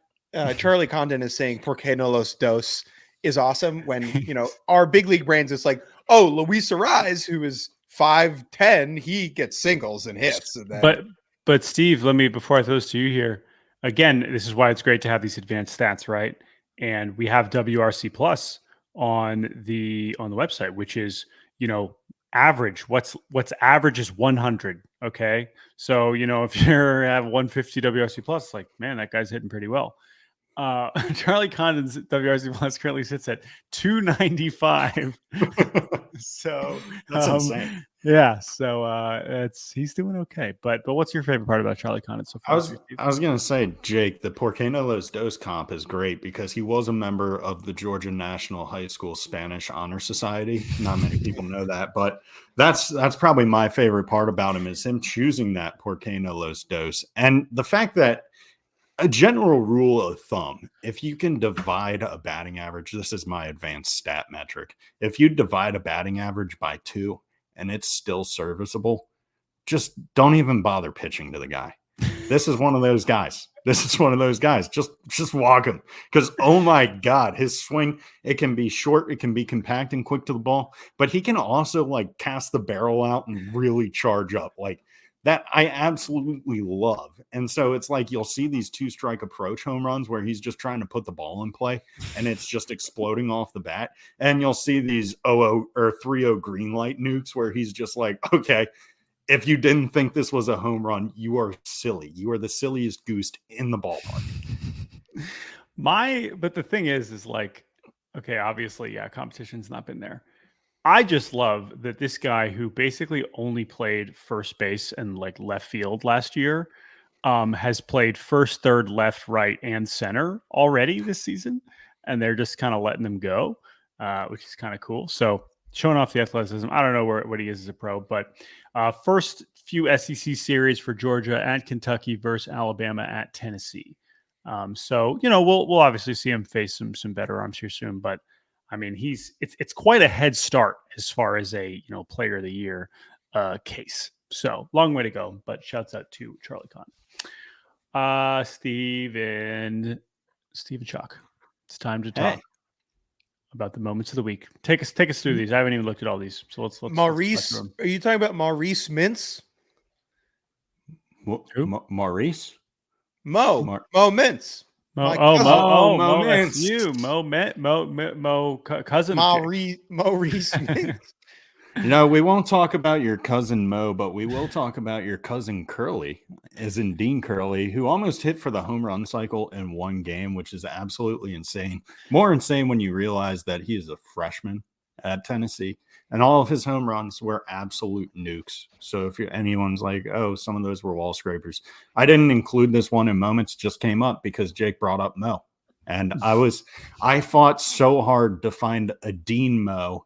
Speaker 3: Charlie Condon is saying "Por qué no los dos" is awesome. When our big league brains, it's like, oh, Luis Ariz, who is 5'10", he gets singles and hits. And then...
Speaker 2: But Steve, before I throw this to you here, again, this is why it's great to have these advanced stats, right? And we have WRC Plus on the website, which is average. What's average is 100. Okay, so if you have 150 WRC Plus, like, man, that guy's hitting pretty well. Charlie Condon's WRC Plus currently sits at 295. So
Speaker 1: that's insane.
Speaker 2: Yeah, so he's doing okay. But what's your favorite part about Charlie Condon so far?
Speaker 1: I was gonna say, Jake, the Por qué no los dos comp is great because he was a member of the Georgia National High School Spanish Honor Society. Not many people know that, but that's probably my favorite part about him is him choosing that Por qué no los dos, and the fact that a general rule of thumb, if you can divide a batting average, this is my advanced stat metric. If you divide a batting average by 2 and it's still serviceable, just don't even bother pitching to the guy. This is one of those guys. Just walk him. Because, oh my God, his swing, it can be short, it can be compact and quick to the ball, but he can also like cast the barrel out and really charge up. Like, that I absolutely love. And so it's like you'll see these 2-strike approach home runs where he's just trying to put the ball in play and it's just exploding off the bat. And you'll see these 0-0 or 3-0 green light nukes where he's just like, okay, if you didn't think this was a home run, you are silly. You are the silliest goose in the ballpark.
Speaker 2: But the thing is like, okay, obviously, yeah, competition's not been there. I just love that this guy who basically only played first base and like left field last year has played first, third, left, right, and center already this season. And they're just kind of letting him go, which is kind of cool. So showing off the athleticism. I don't know what he is as a pro, but first few SEC series for Georgia at Kentucky versus Alabama at Tennessee. So, we'll obviously see him face some better arms here soon, but I mean, it's quite a head start as far as a player of the year case. So long way to go, but shouts out to Charlie Condon. Steven Schoch. It's time to talk about the moments of the week. Take us through these. I haven't even looked at all these, so let's
Speaker 3: Maurice. Are you talking about Maurice Mintz?
Speaker 1: Maurice?
Speaker 3: Mo Mintz.
Speaker 2: Mo Mintz. You, Mo cousin.
Speaker 3: Maurice Mintz.
Speaker 1: We won't talk about your cousin Mo, but we will talk about your cousin Curley, as in Dean Curley, who almost hit for the home run cycle in one game, which is absolutely insane. More insane when you realize that he is a freshman at Tennessee, and all of his home runs were absolute nukes. So if anyone's like, oh, some of those were wall scrapers, I didn't include this one in moments, just came up because Jake brought up Mo. And I fought so hard to find a Dean Mo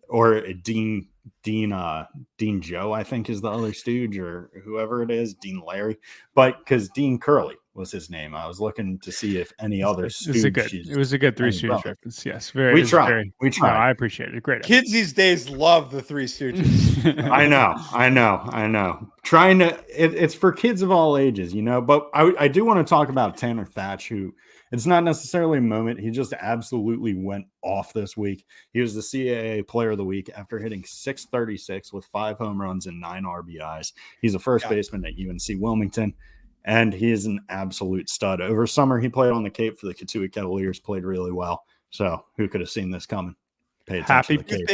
Speaker 1: or a Dean Joe, I think is the other stooge, or whoever it is, Dean Larry. But because Dean Curley was his name, I was looking to see if any other stooge.
Speaker 2: It was a good Three Stooges reference. Yes,
Speaker 1: we tried.
Speaker 2: We tried. No, I appreciate it. Great.
Speaker 3: Kids these days love the Three Stooges.
Speaker 1: I know. Trying to, it's for kids of all ages, But I do want to talk about Tanner Thach, who it's not necessarily a moment. He just absolutely went off this week. He was the CAA Player of the Week after hitting .636 with 5 home runs and 9 RBIs. He's a first baseman at UNC Wilmington, and he is an absolute stud. Over summer, he played on the Cape for the Cotuit Cavaliers, played really well. So who could have seen this coming? Pay attention to the Cape.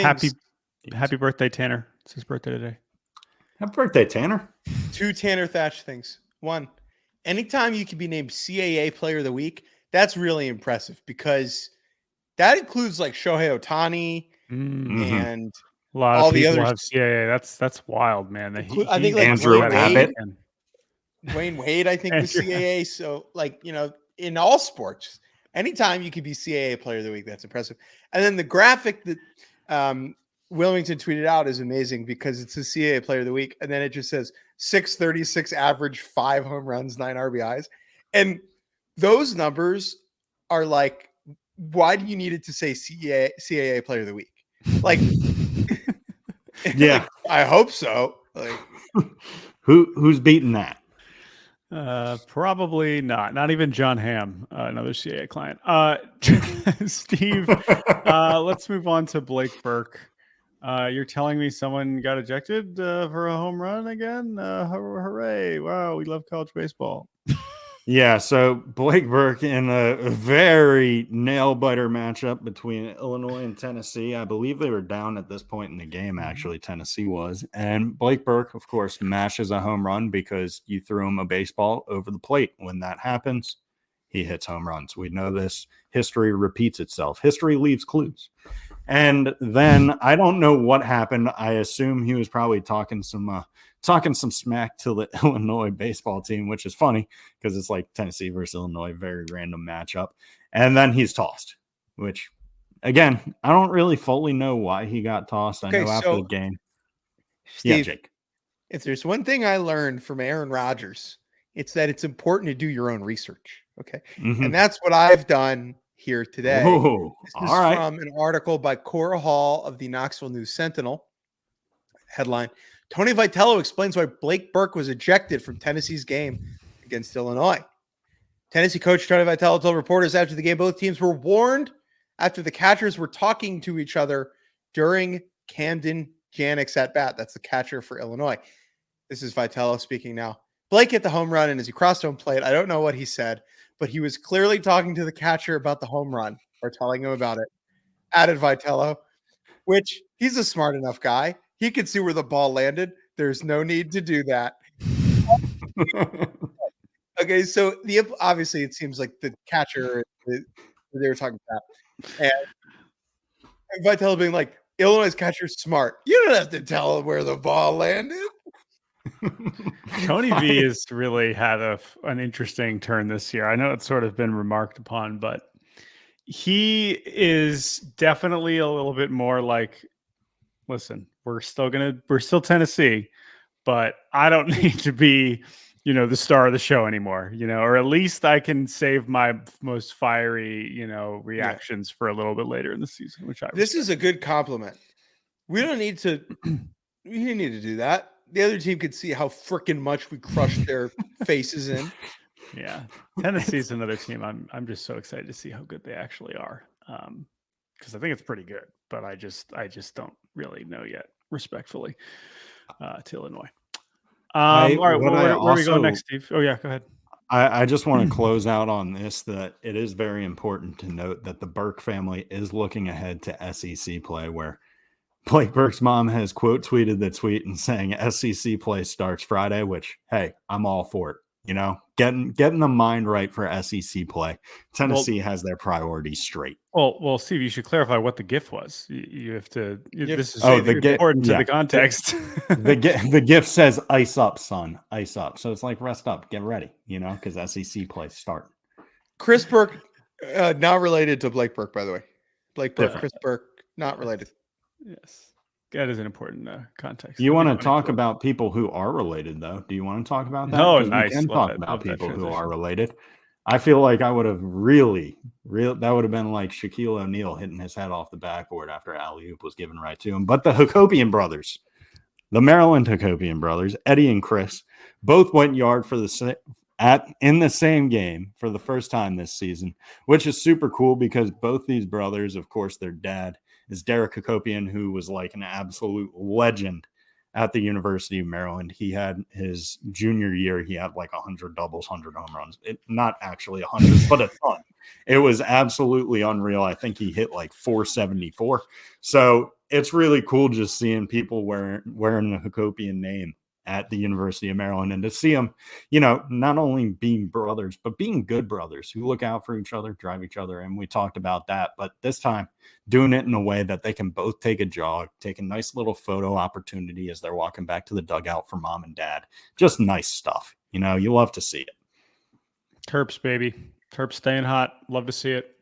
Speaker 2: Happy birthday, Tanner. It's his birthday today.
Speaker 1: Happy birthday, Tanner.
Speaker 3: 2 Tanner Thach things. 1, anytime you can be named CAA Player of the Week, that's really impressive because that includes like Shohei Ohtani and
Speaker 2: a lot
Speaker 3: all
Speaker 2: of
Speaker 3: the
Speaker 2: people
Speaker 3: others.
Speaker 2: have CAA. That's wild, man.
Speaker 3: I think like
Speaker 1: Andrew Abbott,
Speaker 3: Wayne Wade, I think was CAA. So in all sports, anytime you could be CAA Player of the Week, that's impressive. And then the graphic that Wilmington tweeted out is amazing because it's a CAA Player of the Week, and then it just says 636 average, 5 home runs, 9 RBIs, and those numbers are like, why do you need it to say CAA Player of the Week? Like,
Speaker 1: yeah,
Speaker 3: I hope so. Like,
Speaker 1: who's beating that?
Speaker 2: Probably not. Not even John Hamm, another CAA client. Steve, let's move on to Blake Burke. You're telling me someone got ejected for a home run again? Hooray! Wow, we love college baseball.
Speaker 1: Yeah, so Blake Burke in a very nail-biter matchup between Illinois and Tennessee. I believe they were down at this point in the game, actually, Tennessee was. And Blake Burke, of course, mashes a home run because you threw him a baseball over the plate. When that happens, he hits home runs. We know this. History repeats itself. History leaves clues. And then I don't know what happened. I assume he was probably talking some smack to the Illinois baseball team, which is funny because it's like Tennessee versus Illinois, very random matchup. And then he's tossed, which, again, I don't really fully know why he got tossed. I know after the game.
Speaker 3: Steve,
Speaker 1: Jake.
Speaker 3: If there's one thing I learned from Aaron Rodgers, it's that it's important to do your own research. Okay.
Speaker 1: Mm-hmm.
Speaker 3: And that's what I've done here today.
Speaker 1: Whoa,
Speaker 3: this is from an article by Cora Hall of the Knoxville News Sentinel. Headline: Tony Vitello explains why Blake Burke was ejected from Tennessee's game against Illinois. Tennessee coach Tony Vitello told reporters after the game both teams were warned after the catchers were talking to each other during Camden Janik's at bat. That's the catcher for Illinois. This is Vitello speaking now. Blake hit the home run, and as he crossed home plate, I don't know what he said, but he was clearly talking to the catcher about the home run or telling him about it. Added Vitello, which he's a smart enough guy. He could see where the ball landed. There's no need to do that. Okay, so obviously it seems like the catcher they were talking about, and Vitello being like, Illinois' catcher's smart. You don't have to tell him where the ball landed.
Speaker 2: Tony V has really had an interesting turn this year. I know it's sort of been remarked upon, but he is definitely a little bit more like, listen, we're still Tennessee, but I don't need to be, the star of the show anymore, or at least I can save my most fiery, reactions for a little bit later in the season, this
Speaker 3: is a good compliment. We don't need to do that. The other team could see how freaking much we crushed their faces in.
Speaker 2: Yeah. Tennessee's another team. I'm just so excited to see how good they actually are. Because I think it's pretty good, but I just don't really know yet, respectfully, to Illinois. All right, where we go next, Steve? Oh, yeah, go ahead.
Speaker 1: I just want to close out on this, that it is very important to note that the Burke family is looking ahead to SEC play, where Blake Burke's mom has quote tweeted the tweet and saying SEC play starts Friday, which, hey, I'm all for it. You know, getting the mind right for SEC play. Tennessee has their priorities straight.
Speaker 2: Well, Steve, you should clarify what the gift was. You have to. This is
Speaker 1: the
Speaker 2: important to the context.
Speaker 1: The gift says "Ice up, son, ice up." So it's like rest up, get ready. You know, because SEC play start.
Speaker 3: Chris Burke, not related to Blake Burke, by the way. Blake Burke,
Speaker 2: Different.
Speaker 3: Chris Burke, not related.
Speaker 2: Yes. That is an important context.
Speaker 1: You want to talk about people who are related, though? Do you want to talk about that?
Speaker 2: No, nice.
Speaker 1: We can talk about people who are related. I feel like I would have that would have been like Shaquille O'Neal hitting his head off the backboard after alley-oop was given right to him. But the Hacopian brothers, the Maryland Hacopian brothers, Eddie and Chris, both went yard for in the same game for the first time this season, which is super cool because both these brothers, of course, their dad is Derek Hacopian, who was like an absolute legend at the University of Maryland. He had his junior year, he had like 100 doubles, 100 home runs. Not actually 100, but a ton. It was absolutely unreal. I think he hit like 474. So it's really cool just seeing people wearing the Hacopian name at the University of Maryland, and to see them, you know, not only being brothers, but being good brothers who look out for each other, drive each other. And we talked about that, but this time doing it in a way that they can both take a jog, take a nice little photo opportunity as they're walking back to the dugout for mom and dad. Just nice stuff. You know, you love to see it.
Speaker 2: Terps, baby. Terps staying hot. Love to see it.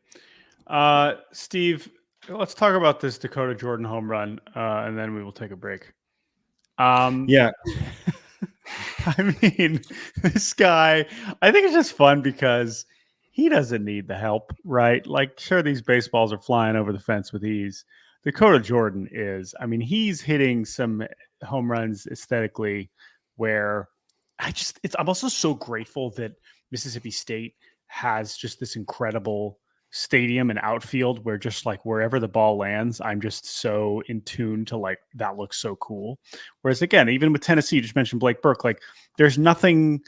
Speaker 2: Steve, let's talk about this Dakota Jordan home run, and then we will take a break.
Speaker 1: Yeah.
Speaker 2: I mean, this guy, I think it's just fun because he doesn't need the help, right? Like, sure, these baseballs are flying over the fence with ease. Dakota Jordan is, I mean, he's hitting some home runs aesthetically where I'm also so grateful that Mississippi State has just this incredible stadium and outfield where just like wherever the ball lands, I'm just so in tune to like, that looks so cool. Whereas again, even with Tennessee, you just mentioned Blake Burke, like there's nothing,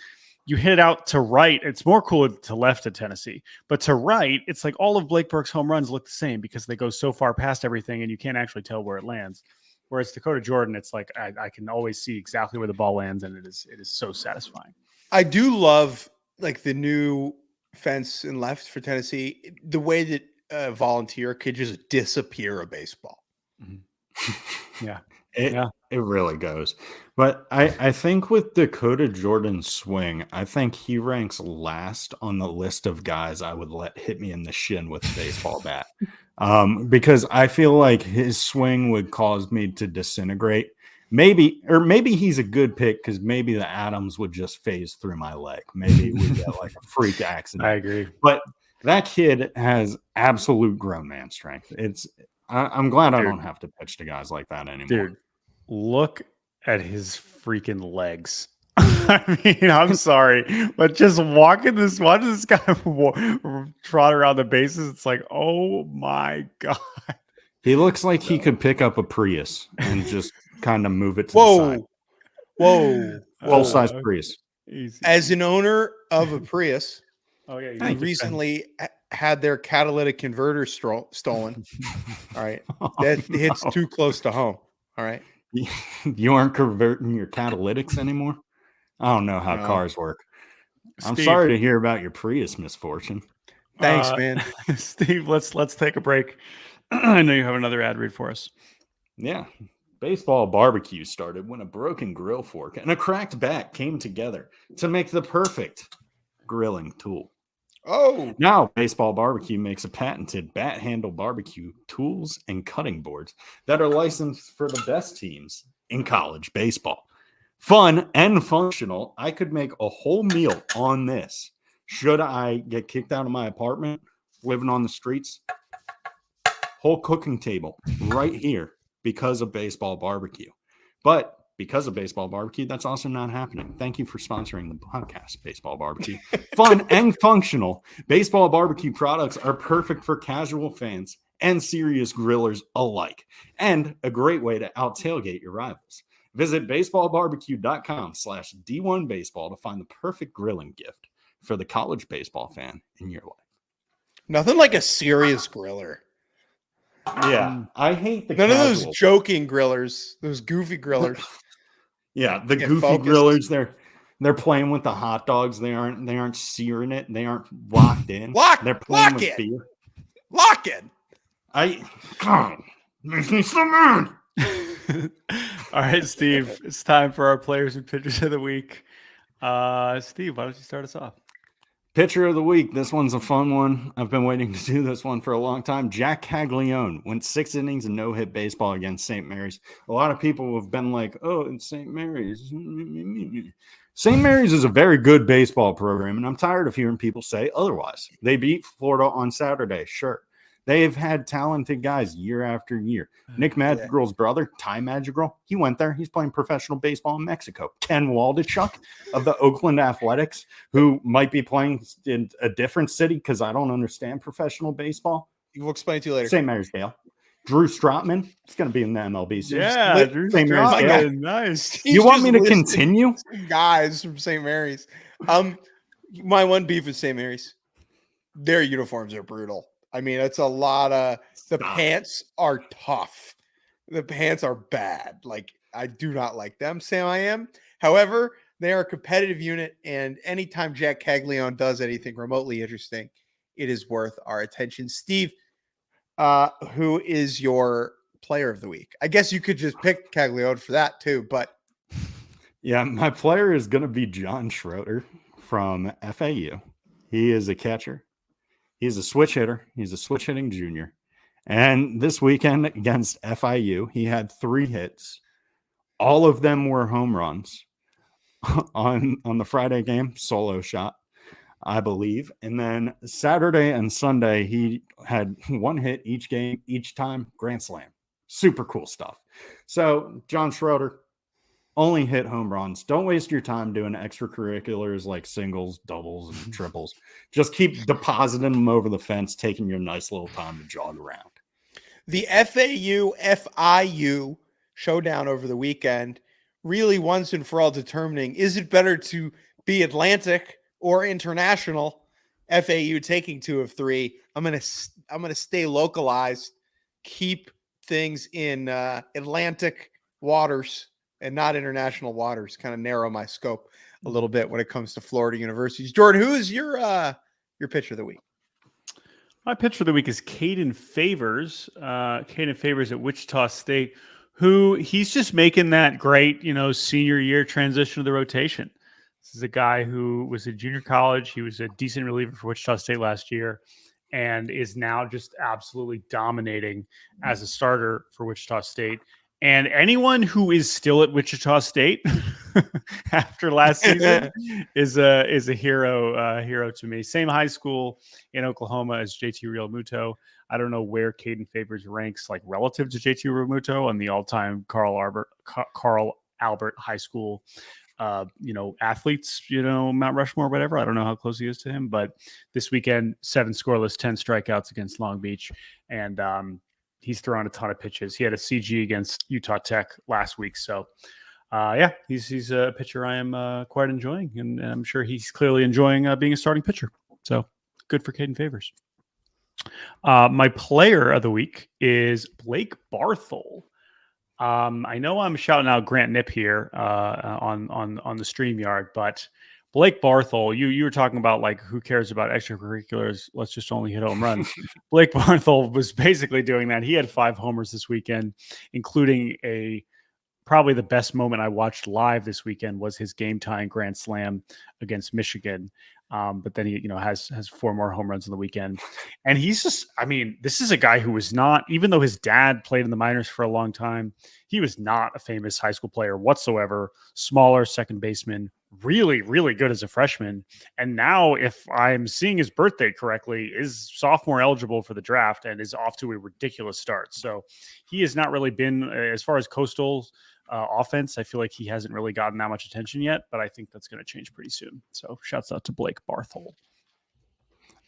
Speaker 2: you hit it out to right. It's more cool to left at Tennessee, but to right, it's like all of Blake Burke's home runs look the same because they go so far past everything and you can't actually tell where it lands. Whereas Dakota Jordan, it's like, I can always see exactly where the ball lands and it is so satisfying.
Speaker 3: I do love like the new fence and left for Tennessee, the way that a volunteer could just disappear a baseball.
Speaker 2: Mm-hmm. Yeah.
Speaker 1: It really goes. But I think with Dakota Jordan's swing, I think he ranks last on the list of guys I would let hit me in the shin with a baseball bat. Because I feel like his swing would cause me to disintegrate. Maybe he's a good pick because maybe the atoms would just phase through my leg. Maybe we get like a freak accident.
Speaker 2: I agree.
Speaker 1: But that kid has absolute grown man strength. I'm glad I don't have to pitch to guys like that anymore.
Speaker 2: Dude, look at his freaking legs. I mean, I'm sorry, but just watch this guy trot around the bases. It's like, oh my God.
Speaker 1: He looks like he could pick up a Prius and just kind of move it to the side.
Speaker 3: Whoa.
Speaker 1: Full-size Prius.
Speaker 3: Easy. As an owner of a Prius,
Speaker 2: I
Speaker 3: recently had their catalytic converter stolen. All right. That hits too close to home. All right.
Speaker 1: You aren't converting your catalytics anymore? I don't know how cars work. I'm sorry to hear about your Prius misfortune.
Speaker 3: Thanks, man.
Speaker 2: Steve, let's take a break. I know you have another ad read for us.
Speaker 1: Yeah. Baseball barbecue started when a broken grill fork and a cracked bat came together to make the perfect grilling tool.
Speaker 3: Oh.
Speaker 1: Now Baseball Barbecue makes a patented bat handle barbecue tools and cutting boards that are licensed for the best teams in college baseball. Fun and functional. I could make a whole meal on this. Should I get kicked out of my apartment, living on the streets? Whole cooking table right here because of Baseball Barbecue. But because of Baseball Barbecue, that's also not happening. Thank you for sponsoring the podcast, Baseball Barbecue. Fun and functional. Baseball Barbecue products are perfect for casual fans and serious grillers alike, and a great way to out-tailgate your rivals. Visit baseballbarbecue.com/D1Baseball to find the perfect grilling gift for the college baseball fan in your life.
Speaker 3: Nothing like a serious griller.
Speaker 1: Yeah, I hate the
Speaker 3: None of those
Speaker 1: casual.
Speaker 3: joking grillers, those goofy grillers.
Speaker 1: Yeah, the
Speaker 3: Get
Speaker 1: goofy
Speaker 3: focused.
Speaker 1: grillers. They're playing with the hot dogs. They aren't searing it. They aren't locked in. They're playing with beer.
Speaker 3: Lock in.
Speaker 1: God, makes me so mad.
Speaker 2: All right, Steve, it's time for our players and pitchers of the week. Steve, why don't you start us off?
Speaker 1: Pitcher of the week. This one's a fun one. I've been waiting to do this one for a long time. Jack Caglione went 6 innings and no-hit baseball against St. Mary's. A lot of people have been like, oh, it's St. Mary's. St. Mary's is a very good baseball program, and I'm tired of hearing people say otherwise. They beat Florida on Saturday, sure. They've had talented guys year after year. Nick Madrigal's brother, Ty Madrigal, he went there. He's playing professional baseball in Mexico. Ken Waldachuk of the Oakland Athletics, who might be playing in a different city because I don't understand professional baseball.
Speaker 3: We'll explain to you later.
Speaker 1: St. Mary's Dale. Drew Strotman, he's going to be in the MLB soon.
Speaker 2: Yeah, Drew Strotman, nice.
Speaker 1: You want me to continue?
Speaker 3: Guys from St. Mary's. My one beef with St. Mary's, their uniforms are brutal. I mean, it's a lot of pants are tough. The pants are bad. Like, I do not like them, Sam. I am. However, they are a competitive unit, and anytime Jack Caglione does anything remotely interesting, it is worth our attention. Steve, who is your player of the week? I guess you could just pick Caglione for that too, but
Speaker 1: yeah, my player is going to be John Schroeder from FAU. He is a catcher. He's a switch hitter. He's a switch hitting junior. And this weekend against FIU, he had 3 hits. All of them were home runs on the Friday game, solo shot, I believe. And then Saturday and Sunday, he had 1 hit each game, each time, grand slam. Super cool stuff. So John Schroeder only hit home runs. Don't waste your time doing extracurriculars like singles, doubles, and triples. Just keep depositing them over the fence, taking your nice little time to jog around.
Speaker 3: The FAU-FIU showdown over the weekend really once and for all determining, is it better to be Atlantic or international? FAU taking 2 of 3. I'm gonna stay localized, keep things in Atlantic waters and not international waters, kind of narrow my scope a little bit when it comes to Florida universities. Jordan, who is your pitcher of the week?
Speaker 2: My pitcher of the week is Caden Favors. Caden Favors at Wichita State, who he's just making that great, senior year transition to the rotation. This is a guy who was in junior college. He was a decent reliever for Wichita State last year and is now just absolutely dominating as a starter for Wichita State. And anyone who is still at Wichita State after last season is a hero to me. Same high school in Oklahoma as JT Realmuto. I don't know where Caden Favors ranks like relative to JT Realmuto on the all-time Carl Albert High School athletes, Mount Rushmore, whatever. I don't know how close he is to him, but this weekend, 7 scoreless, 10 strikeouts against Long Beach. And he's thrown a ton of pitches. He had a CG against Utah Tech last week. So, he's a pitcher I am quite enjoying, and I'm sure he's clearly enjoying being a starting pitcher. So, good for Caden Favors. My player of the week is Blake Barthel. I know I'm shouting out Grant Knipp here on the StreamYard, but Blake Barthel, you were talking about like who cares about extracurriculars? Let's just only hit home runs. Blake Barthel was basically doing that. He had 5 homers this weekend, including probably the best moment I watched live this weekend was his game-tying grand slam against Michigan. But then he, has 4 more home runs on the weekend. And he's just, this is a guy who was not, even though his dad played in the minors for a long time, he was not a famous high school player whatsoever. Smaller second baseman, really, really good as a freshman. And now, if I'm seeing his birthday correctly, is sophomore eligible for the draft and is off to a ridiculous start. So he has not really been, as far as Coastal's offense, I feel like he hasn't really gotten that much attention yet, but I think that's going to change pretty soon. So shouts out to Blake Barthel.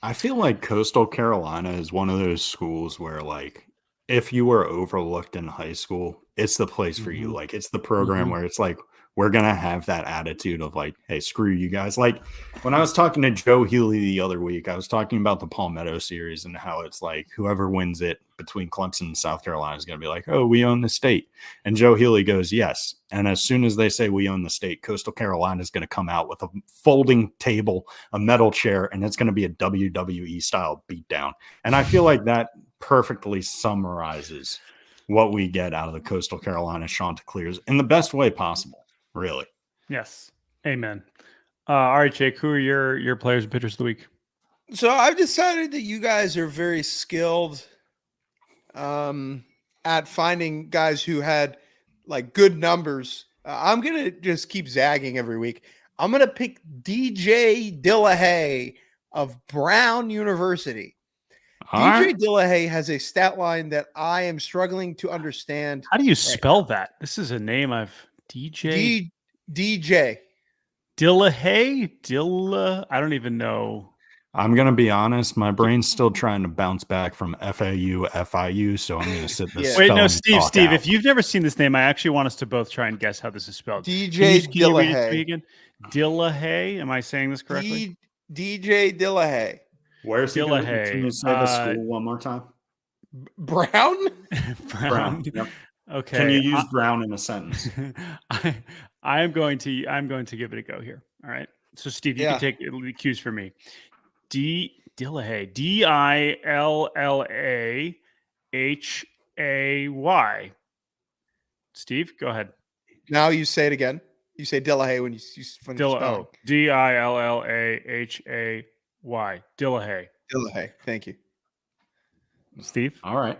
Speaker 1: I feel like Coastal Carolina is one of those schools where, like, if you were overlooked in high school, it's the place for you. Like, it's the program where it's like, we're going to have that attitude of like, hey, screw you guys. Like when I was talking to Joe Healy the other week, I was talking about the Palmetto series and how it's like whoever wins it between Clemson and South Carolina is going to be like, oh, we own the state. And Joe Healy goes, yes. And as soon as they say we own the state, Coastal Carolina is going to come out with a folding table, a metal chair, and it's going to be a WWE style beatdown. And I feel like that perfectly summarizes what we get out of the Coastal Carolina Chanticleers in the best way possible. Really?
Speaker 2: Yes. Amen. All right, Jake, who are your players and pitchers of the week?
Speaker 3: So I've decided that you guys are very skilled at finding guys who had like good numbers. I'm going to just keep zagging every week. I'm going to pick DJ Dillahay of Brown University. DJ Dillahay has a stat line that I am struggling to understand.
Speaker 2: How do you spell that? This is a name I've DJ Dillahay. I don't even know.
Speaker 1: I'm going to be honest. My brain's still trying to bounce back from FAU, FIU. So I'm going to sit this.
Speaker 2: Wait, no, Steve, out. If you've never seen this name, I actually want us to both try and guess how this is spelled.
Speaker 3: DJ Dillahay.
Speaker 2: Again? Dillahay. Am I saying this correctly?
Speaker 3: DJ Dillahay.
Speaker 1: Where's
Speaker 3: Dillahay?
Speaker 1: Can you say the school one more time?
Speaker 3: Brown?
Speaker 2: Brown.
Speaker 1: Yep.
Speaker 2: Okay.
Speaker 1: Can you use Brown in a sentence?
Speaker 2: I'm going to give it a go here. All right. So Steve, you can take the cues for me. Dillahay. Dillahay. Steve, go ahead.
Speaker 3: Now you say it again. You say Dillahay when you finish spelling.
Speaker 2: Dillahay. Dillahay.
Speaker 3: Dillahay. Thank you.
Speaker 2: Steve?
Speaker 1: All right.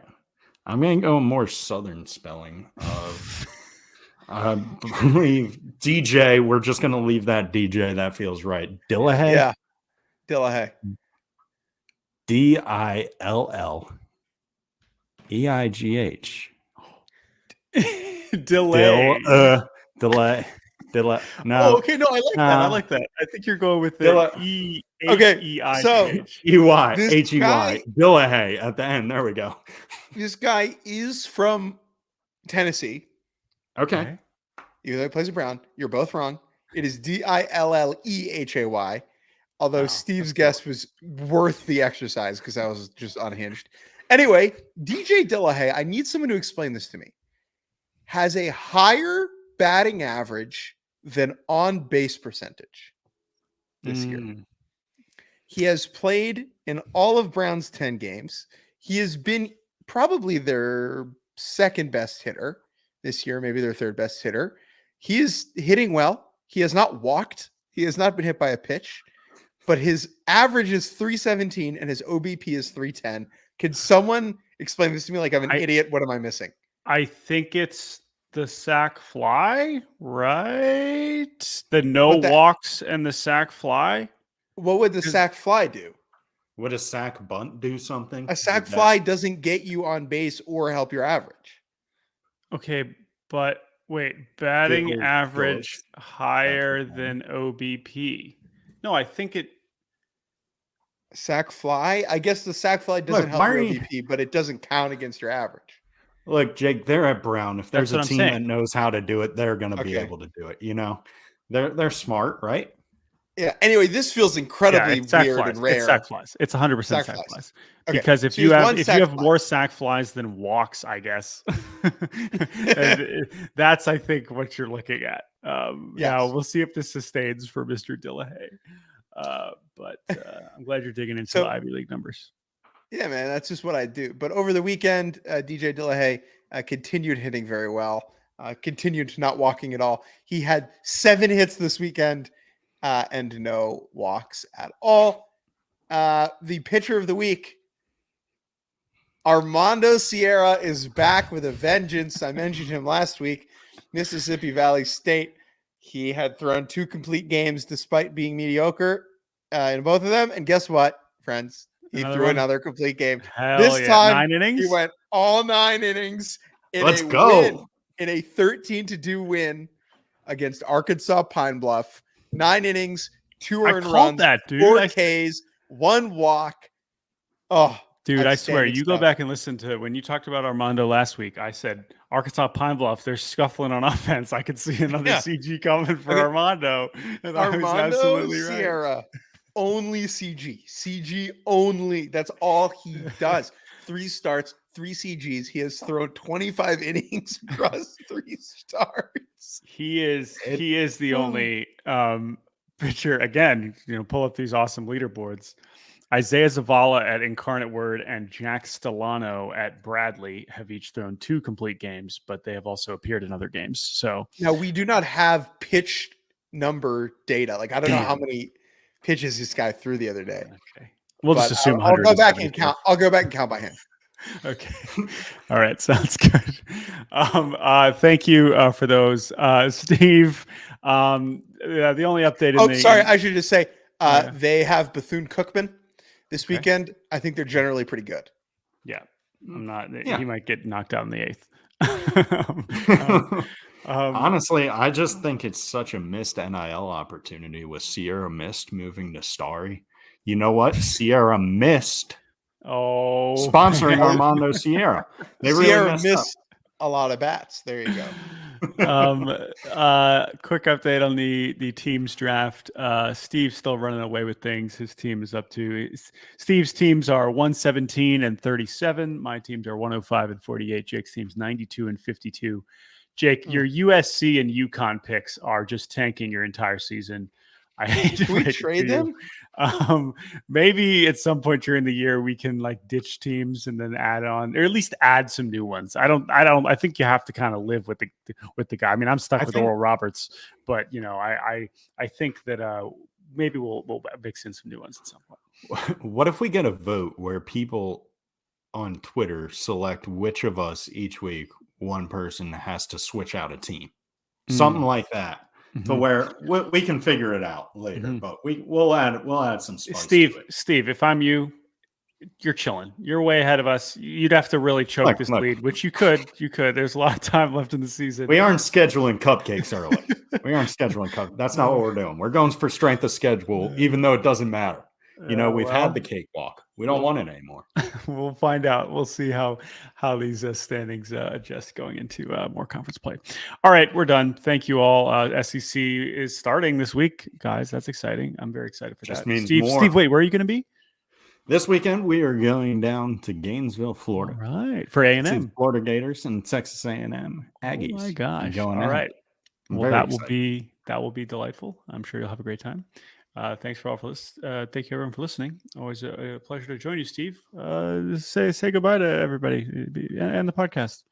Speaker 1: I'm going to go more southern spelling of I believe DJ. We're just going to leave that DJ. That feels right. Dillahay?
Speaker 3: Yeah. Dillahay.
Speaker 1: Dilleigh. Delay. No.
Speaker 2: Oh, okay. No, I like that. I like that. I think you're going with the E.
Speaker 3: Okay. So
Speaker 1: E-Y. H-E-Y. Dillahay at the end. There we go.
Speaker 3: This guy is from Tennessee.
Speaker 1: Okay.
Speaker 3: Even though he plays at Brown, you're both wrong. It is Dillehay. Although Steve's guess was worth the exercise because I was just unhinged. Anyway, DJ Dillahay, I need someone to explain this to me. Has a higher batting average than on base percentage this year. He has played in all of Brown's 10 games. He has been probably their second best hitter this year, maybe their third best hitter. He is hitting well. He has not walked. He has not been hit by a pitch, but his average is 317 and his OBP is 310. Can someone explain this to me? Like I'm an idiot. What am I missing?
Speaker 2: I think it's the sack fly, right? The no walks and the sack fly.
Speaker 3: What would the sack fly do?
Speaker 1: Would a sack bunt do something?
Speaker 3: A sack fly doesn't get you on base or help your average.
Speaker 2: Okay, but wait, batting average higher than OBP. No, I think it.
Speaker 3: Sack fly? I guess the sack fly doesn't help your OBP, but it doesn't count against your average.
Speaker 1: Look, Jake, they're at Brown. If there's a team that knows how to do it, they're going to be able to do it. You know, they're smart, right?
Speaker 3: Yeah. Anyway, this feels incredibly weird and rare.
Speaker 2: It's sack flies. It's 100% sack flies. Okay. Because if you have more sack flies than walks, I guess, that's I think what you're looking at. Now we'll see if this sustains for Mr. Dillahay. But I'm glad you're digging into the Ivy League numbers.
Speaker 3: Yeah, man, that's just what I do. But over the weekend, DJ Dillahay continued hitting very well, continued not walking at all. He had 7 hits this weekend and no walks at all. The pitcher of the week, Armando Sierra, is back with a vengeance. I mentioned him last week, Mississippi Valley State. He had thrown 2 complete games despite being mediocre in both of them. And guess what, friends? He threw another complete game. This time,
Speaker 2: 9 innings?
Speaker 3: He went all 9 innings.
Speaker 1: Let's go.
Speaker 3: In a 13-2 win against Arkansas Pine Bluff. 9 innings, 2 earned runs,
Speaker 2: that, dude.
Speaker 3: 4 Ks, 1 walk. Oh,
Speaker 2: Dude, I swear, you go back and listen to when you talked about Armando last week. I said Arkansas Pine Bluff, they're scuffling on offense. I could see another CG coming for Armando. And
Speaker 3: Armando Sierra, right. Only CG only. That's all he does. 3 starts, 3 CGs. He has thrown 25 innings across 3 starts.
Speaker 2: He is the only pitcher. Again, pull up these awesome leaderboards. Isaiah Zavala at Incarnate Word and Jack Stellano at Bradley have each thrown 2 complete games, but they have also appeared in other games. So
Speaker 3: now we do not have pitch number data. Like I don't know how many pitches this guy threw the other day.
Speaker 2: Okay, we'll just assume
Speaker 3: I'll go back and count. I'll go back and count by hand.
Speaker 2: Okay. All right. Sounds good. Thank you for those, Steve. The only update.
Speaker 3: Sorry. I should just say they have Bethune-Cookman this weekend. I think they're generally pretty good.
Speaker 2: Yeah. I'm not. Yeah. He might get knocked out in the 8th.
Speaker 1: Honestly, I just think it's such a missed NIL opportunity with Sierra Mist moving to Starry. You know what? Sierra Mist. Sponsoring Armando Sierra. They
Speaker 3: Sierra missed a lot of bats. There you go.
Speaker 2: Quick update on the teams draft. Steve's still running away with things. His team is up to Steve's teams are 117 and 37. My teams are 105 and 48. Jake's team's 92 and 52. Jake, your USC and UConn picks are just tanking your entire season. I hate to
Speaker 3: we trade them.
Speaker 2: Maybe at some point during the year we can ditch teams and then add on, or at least add some new ones. I think you have to kind of live with the guy. I mean, I'm stuck with Oral Roberts, but I think that maybe we'll mix in some new ones at some point.
Speaker 1: What if we get a vote where people on Twitter select which of us each week one person has to switch out a team, something like that. To where we can figure it out later, but we'll add some spice.
Speaker 2: Steve, if I'm you, you're chilling. You're way ahead of us. You'd have to really choke this lead, which you could. There's a lot of time left in the season.
Speaker 1: We aren't scheduling cupcakes early. That's not what we're doing. We're going for strength of schedule, even though it doesn't matter. We've had the cakewalk. We don't want it anymore.
Speaker 2: We'll find out. We'll see how these standings adjust going into more conference play. All right, we're done. Thank you all. SEC is starting this week, guys. That's exciting. I'm very excited for that. Steve, wait, where are you going to be?
Speaker 1: This weekend, we are going down to Gainesville, Florida.
Speaker 2: All right, for A&M.
Speaker 1: Florida Gators and Texas A&M Aggies.
Speaker 2: Oh my gosh! All right. Well, that will be delightful. I'm sure you'll have a great time. Thanks for all for this. Thank you everyone for listening. Always a pleasure to join you, Steve. Say goodbye to everybody and the podcast.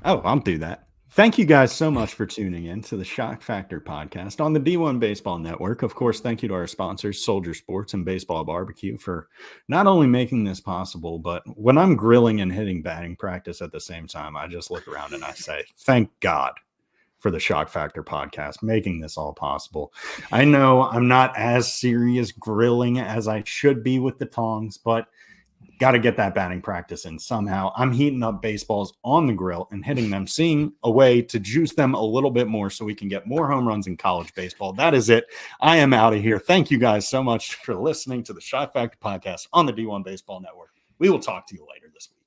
Speaker 1: Oh, I'll do that. Thank you guys so much for tuning in to the Schoch Factor Podcast on the D1 Baseball Network. Of course, thank you to our sponsors, Soldier Sports and Baseball Barbecue, for not only making this possible, but when I'm grilling and hitting batting practice at the same time, I just look around and I say, thank God for the Schoch Factor Podcast, making this all possible. I know I'm not as serious grilling as I should be with the tongs, but got to get that batting practice in somehow. I'm heating up baseballs on the grill and hitting them, seeing a way to juice them a little bit more so we can get more home runs in college baseball. That is it. I am out of here. Thank you guys so much for listening to the Schoch Factor Podcast on the D1 Baseball Network. We will talk to you later this week.